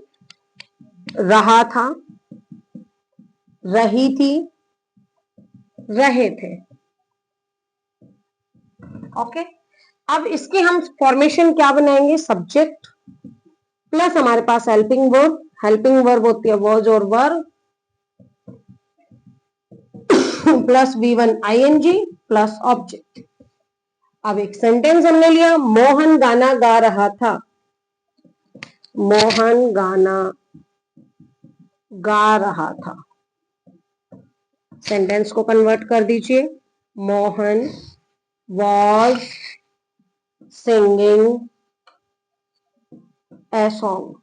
रहा था, रही थी, रहे थे। ओके, अब इसके हम फॉर्मेशन क्या बनाएंगे, सब्जेक्ट प्लस हमारे पास हेल्पिंग वर्ब। हेल्पिंग वर्ब होती है वॉज और verb plus V1 ING plus object. अब एक सेंटेंस हमने लिया, मोहन गाना गा रहा था। मोहन गाना गा रहा था। सेंटेंस को कन्वर्ट कर दीजिए, Mohan was singing a song.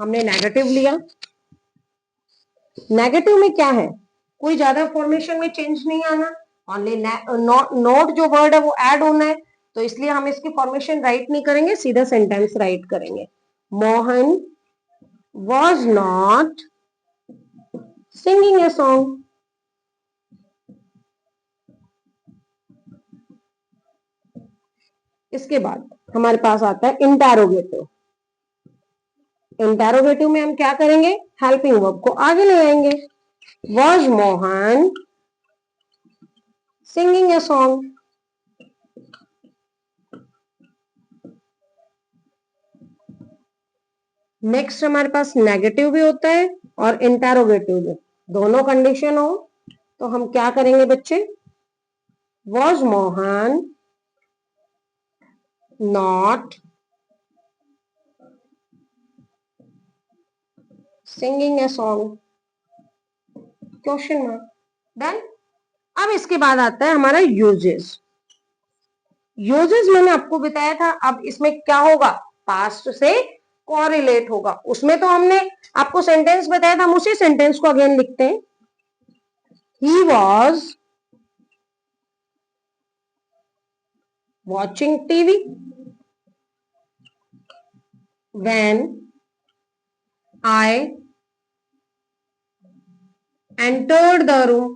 हमने नेगेटिव लिया। नेगेटिव में क्या है, कोई ज्यादा फॉर्मेशन में चेंज नहीं आना, ओनली नोट जो वर्ड है वो ऐड होना है, तो इसलिए हम इसकी फॉर्मेशन राइट नहीं करेंगे, सीधा सेंटेंस राइट करेंगे। Mohan was not singing a song. इसके बाद हमारे पास आता है इंटेरोगेटिव। इंटेरोगेटिव में हम क्या करेंगे, हेल्पिंग वर्ब को आगे ले आएंगे। Was Mohan singing a song. Next हमारे पास नेगेटिव भी होता है और इंटेरोगेटिव भी, दोनों कंडीशन हो तो हम क्या करेंगे बच्चे, was Mohan not singing a song, question mark. Done. अब इसके बाद आता है हमारा यूजेस। यूजेस मैंने आपको बताया था, अब इसमें क्या होगा, पास्ट से कोरिलेट होगा। उसमें तो हमने आपको सेंटेंस बताया था, हम उसी सेंटेंस को अगेन लिखते हैं। He was watching TV when I entered the room.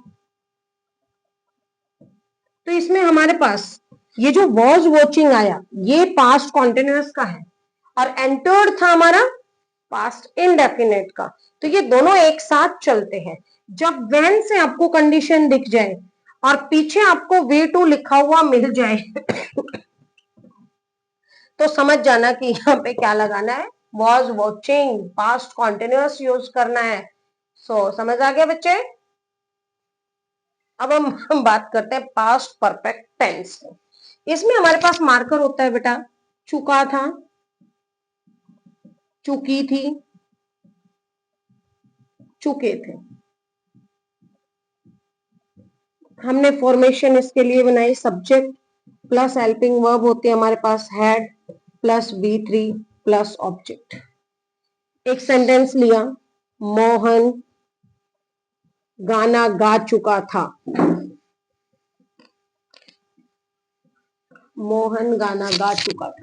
तो इसमें हमारे पास ये जो वॉज वॉचिंग आया, ये पास्ट कॉन्टिन्यूअस का है, और एंटर्ड था हमारा पास्ट इंडेफिनेट का। तो ये दोनों एक साथ चलते हैं। जब व्हेन से आपको कंडीशन दिख जाए और पीछे आपको वे टू लिखा हुआ मिल जाए तो समझ जाना कि यहाँ पे क्या लगाना है, was watching, past continuous use करना है। समझ आ गया बच्चे। अब हम बात करते हैं पास्ट परफेक्ट टेंस। इसमें हमारे पास मार्कर होता है बेटा, चुका था, चुकी थी, चुके थे। हमने फॉर्मेशन इसके लिए बनाई, सब्जेक्ट प्लस हेल्पिंग वर्ब होते हैं हमारे पास, had plus V3 plus object. एक सेंटेंस लिया, मोहन गाना गा चुका था। मोहन गाना गा चुका था,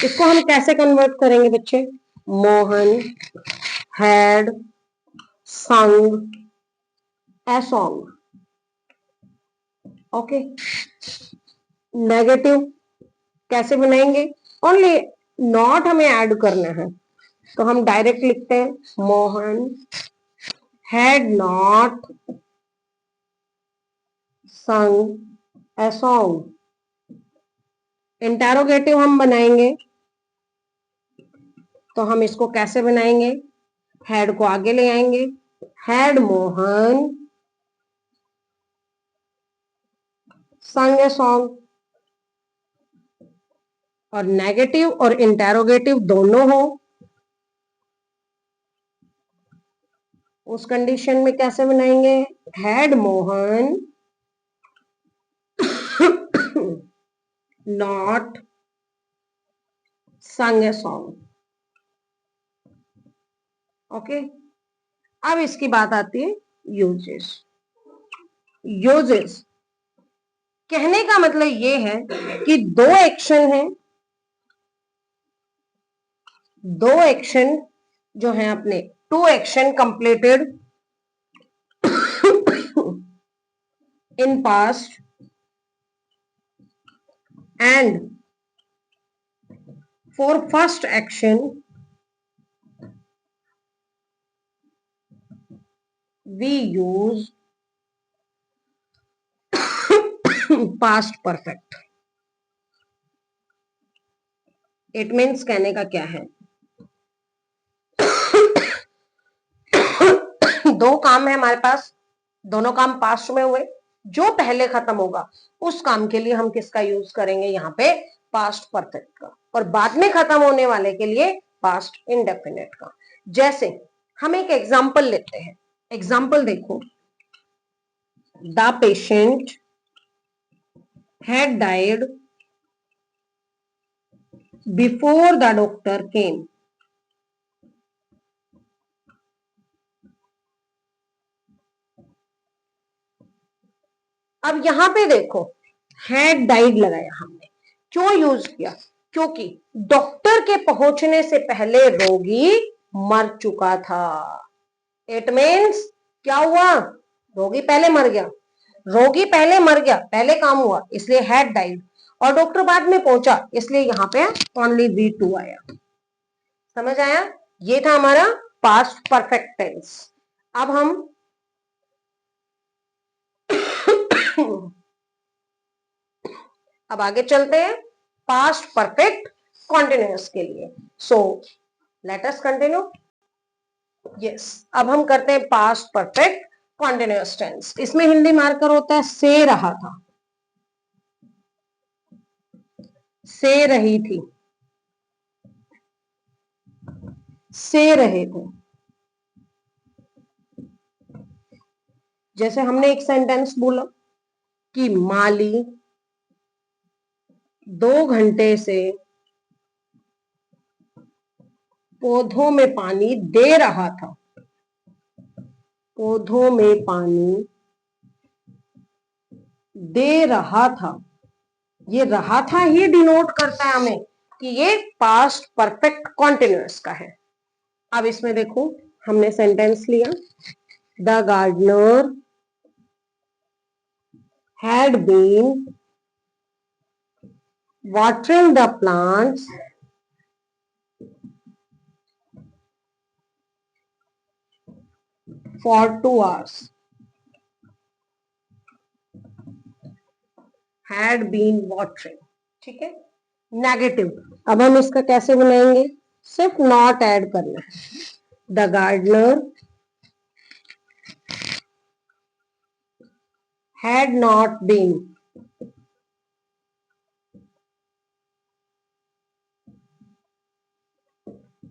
इसको हम कैसे कन्वर्ट करेंगे बच्चे, Mohan had sung a song। Okay. Negative कैसे बनाएंगे, ओनली नॉट हमें ऐड करना है, तो हम डायरेक्ट लिखते हैं Mohan had not sung a song। Interrogative हम बनाएंगे तो हम इसको कैसे बनाएंगे, हैड को आगे ले आएंगे, had Mohan sung a song। और नेगेटिव और इंटेरोगेटिव दोनों हो उस कंडीशन में कैसे बनाएंगे, had Mohan not sung a song। Okay. अब इसकी बात आती है यूजेस। यूजेस कहने का मतलब ये है कि दो एक्शन है, दो एक्शन जो है अपने, two action completed in past and for first action we use past perfect. It means कहने का क्या है, दो काम है हमारे पास, दोनों काम पास्ट में हुए, जो पहले खत्म होगा उस काम के लिए हम किसका यूज करेंगे, यहाँ पे पास्ट परफेक्ट का, और बाद में खत्म होने वाले के लिए पास्ट इंडेफिनिट का। जैसे हम एक एग्जाम्पल लेते हैं, एग्जाम्पल देखो, the patient had died before the doctor केम। अब यहां पे देखो हैड डाइड लगाया हमने, क्यों यूज किया, क्योंकि डॉक्टर के पहुंचने से पहले रोगी मर चुका था। इट मीन्स क्या हुआ, रोगी पहले मर गया, रोगी पहले मर गया, पहले काम हुआ, इसलिए हैड डाइड, और डॉक्टर बाद में पहुंचा, इसलिए यहां पे ओनली V2 आया। समझ आया, ये था हमारा पास्ट परफेक्ट टेंस। अब हम अब आगे चलते हैं पास्ट परफेक्ट कॉन्टिन्यूअस के लिए। सो लेट अस कंटिन्यू। यस, अब हम करते हैं पास्ट परफेक्ट कॉन्टिन्यूअस टेंस। इसमें हिंदी मार्कर होता है से रहा था, से रही थी, से रहे थे। जैसे हमने एक सेंटेंस बोला कि माली 2 घंटे से पौधों में पानी दे रहा था, पौधों में पानी दे रहा था, ये रहा था ही डिनोट करता है हमें कि ये पास्ट परफेक्ट कॉन्टिन्यूअस का है। अब इसमें देखो हमने सेंटेंस लिया, the gardener had been watering the plants for 2 hours, had been watering। ठीक है, नेगेटिव। अब हम इसका कैसे बनाएंगे, सिर्फ नॉट ऐड करना है। The gardener had not been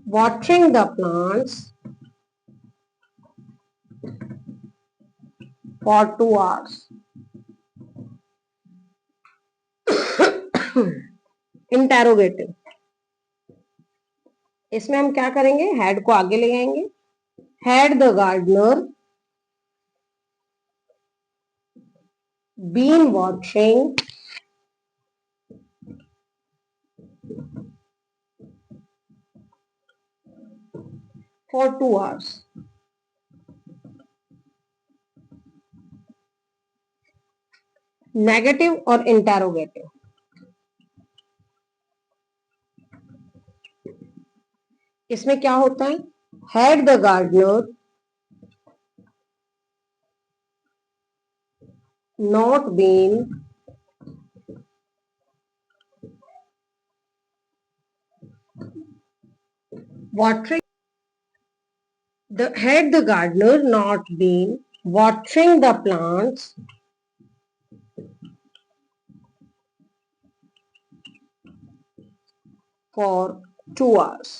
watering the plants for 2 hours। Interrogative, इसमें हम क्या करेंगे, हैड को आगे ले आएंगे, had the gardener been watching for 2 hours। Negative और इंटेरोगेटिव, इसमें क्या होता है, had the gardener not been watering, had the gardener not been watering the plants for 2 hours।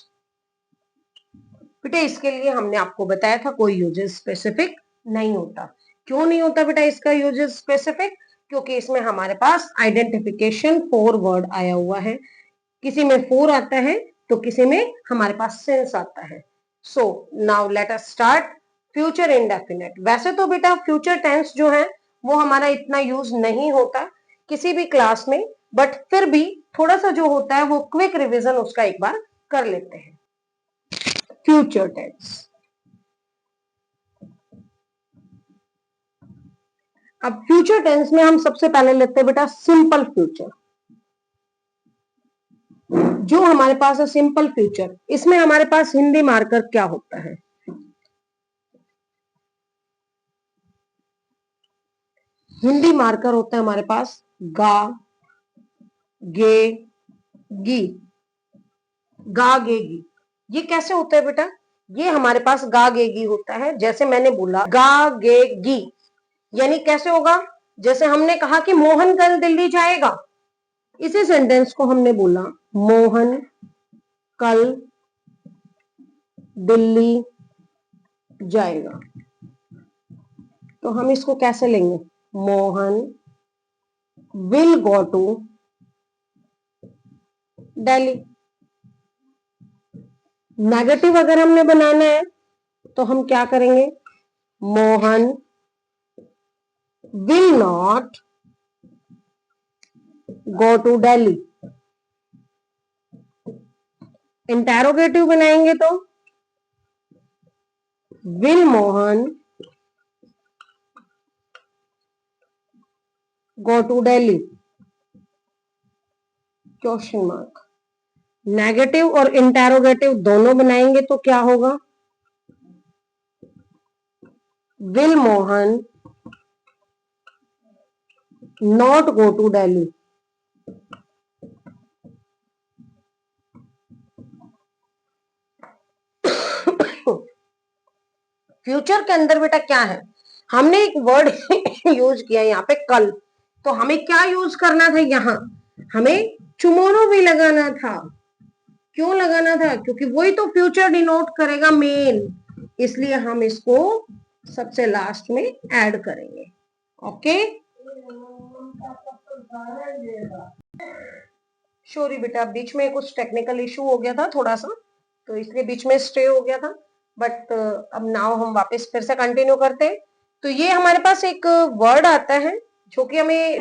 बेटा इसके लिए हमने आपको बताया था कोई यूजेस स्पेसिफिक नहीं होता। क्यों नहीं होता बेटा इसका यूजेस स्पेसिफिक, क्योंकि इसमें हमारे पास आइडेंटिफिकेशन 4 वर्ड आया हुआ है, किसी में 4 आता है तो किसी में हमारे पास सिंस आता है। So now let us start future indefinite. वैसे तो बेटा फ्यूचर टेंस जो है वो हमारा इतना यूज नहीं होता किसी भी क्लास में, बट फिर भी थोड़ा सा जो होता है वो क्विक रिवीजन उसका एक बार कर लेते हैं। फ्यूचर टेंस, अब फ्यूचर टेंस में हम सबसे पहले लेते हैं बेटा सिंपल फ्यूचर। जो हमारे पास है सिंपल फ्यूचर, इसमें हमारे पास हिंदी मार्कर क्या होता है, हिंदी मार्कर होता है हमारे पास गा गे गी, गा गे गी। ये कैसे होता है बेटा, ये हमारे पास गा गे गी होता है। जैसे मैंने बोला गा गे गी, यानी कैसे होगा, जैसे हमने कहा कि मोहन कल दिल्ली जाएगा, इसी सेंटेंस को हमने बोला मोहन कल दिल्ली जाएगा। तो हम इसको कैसे लेंगे? Mohan will go to Delhi. Negative अगर हमने बनाना है तो हम क्या करेंगे? Mohan will not go to Delhi. Interrogative बनाएंगे तो will Mohan go to Delhi? Question mark. Negative और इंटेरोगेटिव दोनों बनाएंगे तो क्या होगा? Will Mohan not go to Delhi. Future के अंदर बेटा क्या है? हमने एक वर्ड यूज किया यहाँ पे कल, तो हमें क्या यूज करना था? यहां हमें टुमारो भी लगाना था। क्यों लगाना था? क्योंकि वही तो फ्यूचर डिनोट करेगा मेन, इसलिए हम इसको सबसे लास्ट में ऐड करेंगे। ओके, सॉरी बेटा, बीच में कुछ टेक्निकल इशू हो गया था थोड़ा सा, तो इसलिए बीच में स्टे हो गया था। बट अब नाउ हम वापस फिर से कंटिन्यू करते हैं। तो ये हमारे पास एक वर्ड आता है जो कि हमें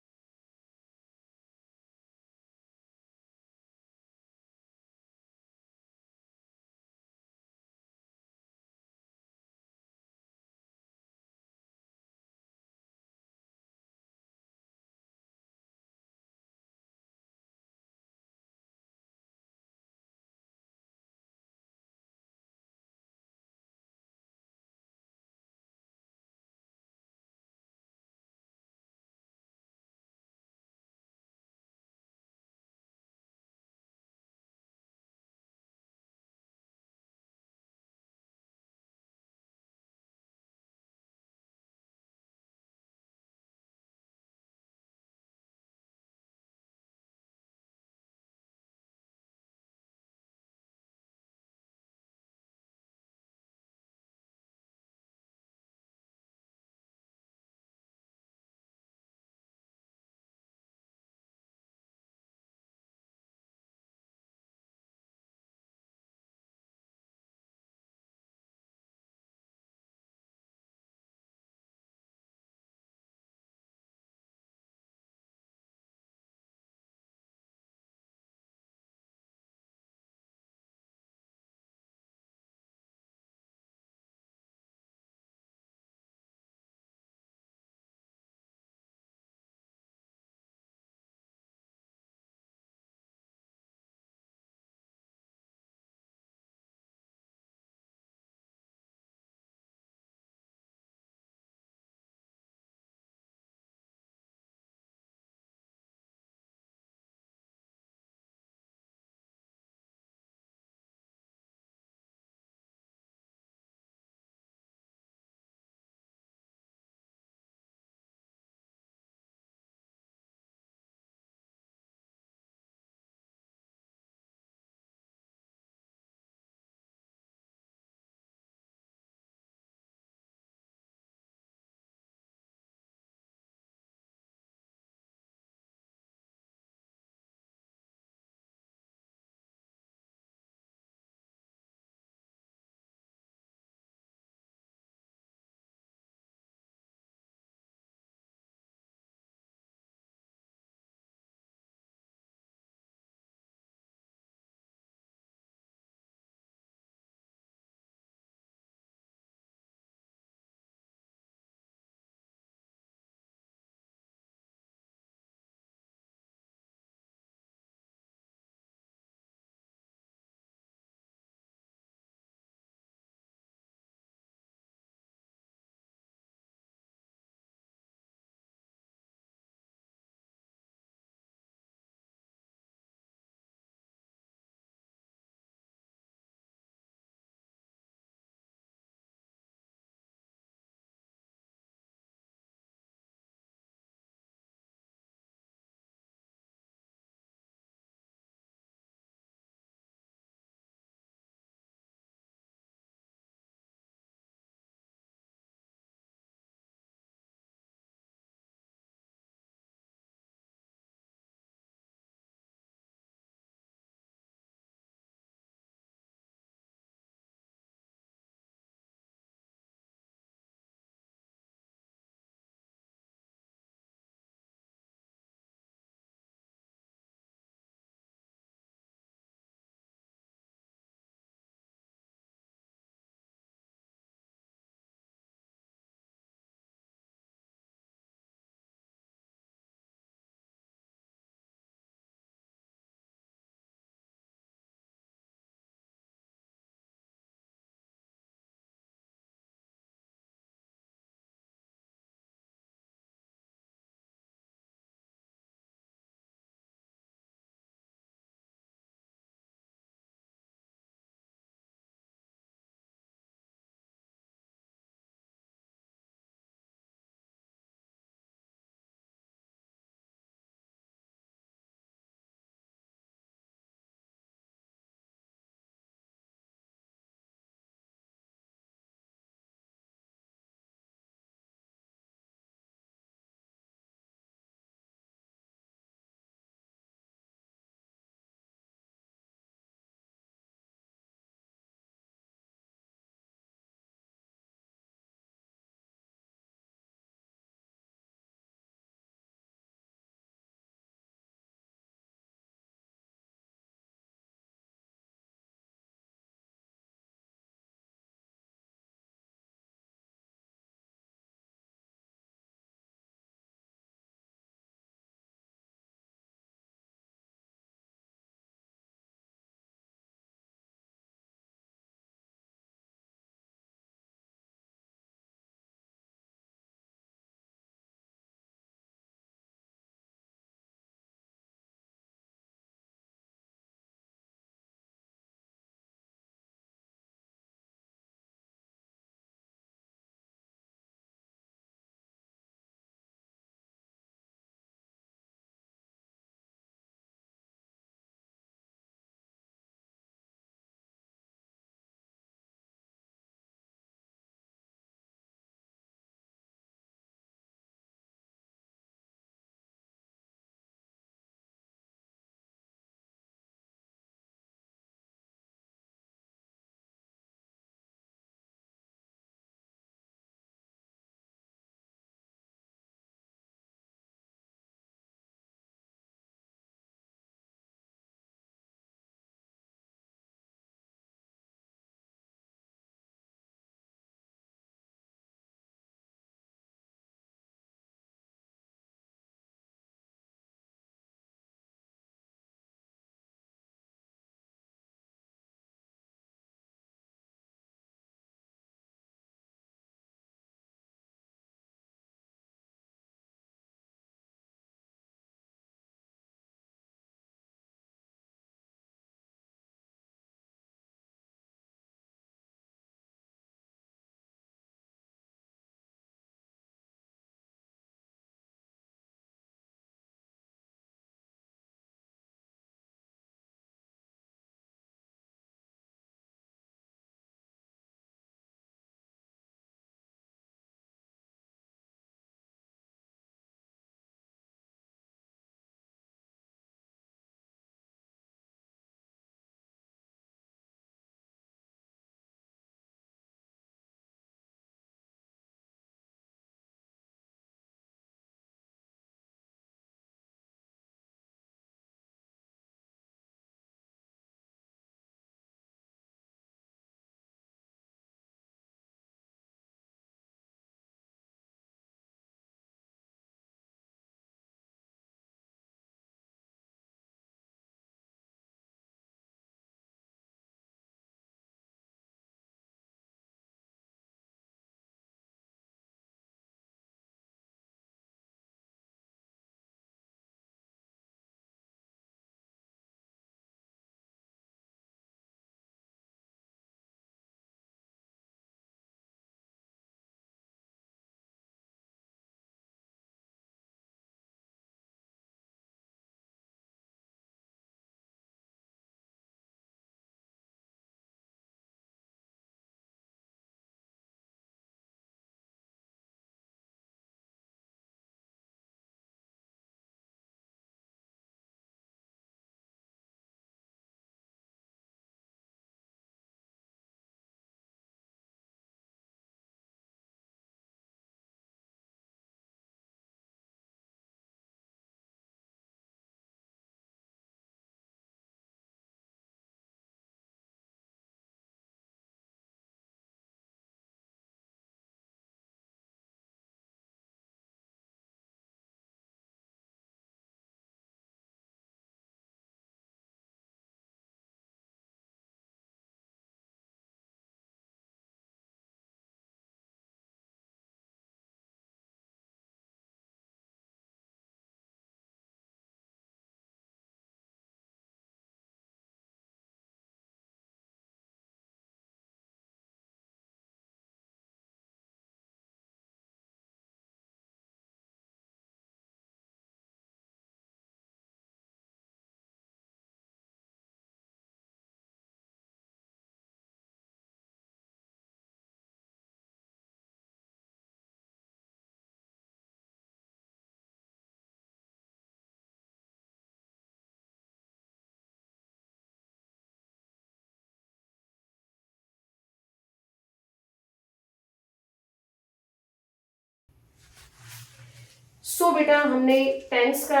सो बेटा हमने टेंस का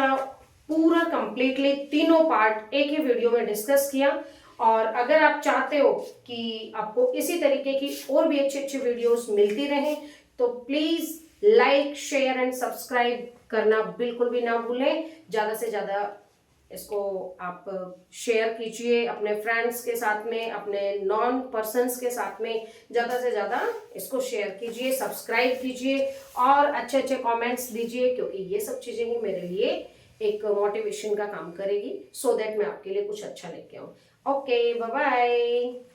पूरा कंप्लीटली तीनों पार्ट एक ही वीडियो में डिस्कस किया। और अगर आप चाहते हो कि आपको इसी तरीके की और भी अच्छी अच्छी वीडियोस मिलती रहें तो please like share and subscribe करना बिल्कुल भी ना भूलें। ज्यादा से ज्यादा इसको आप शेयर कीजिए अपने फ्रेंड्स के साथ में, अपने नॉन पर्सन्स के साथ में, ज़्यादा से ज़्यादा इसको शेयर कीजिए, सब्सक्राइब कीजिए और अच्छे अच्छे कमेंट्स दीजिए, क्योंकि ये सब चीज़ें ही मेरे लिए एक मोटिवेशन का काम करेगी, सो दैट मैं आपके लिए कुछ अच्छा लेके आऊँ। Okay, bye bye.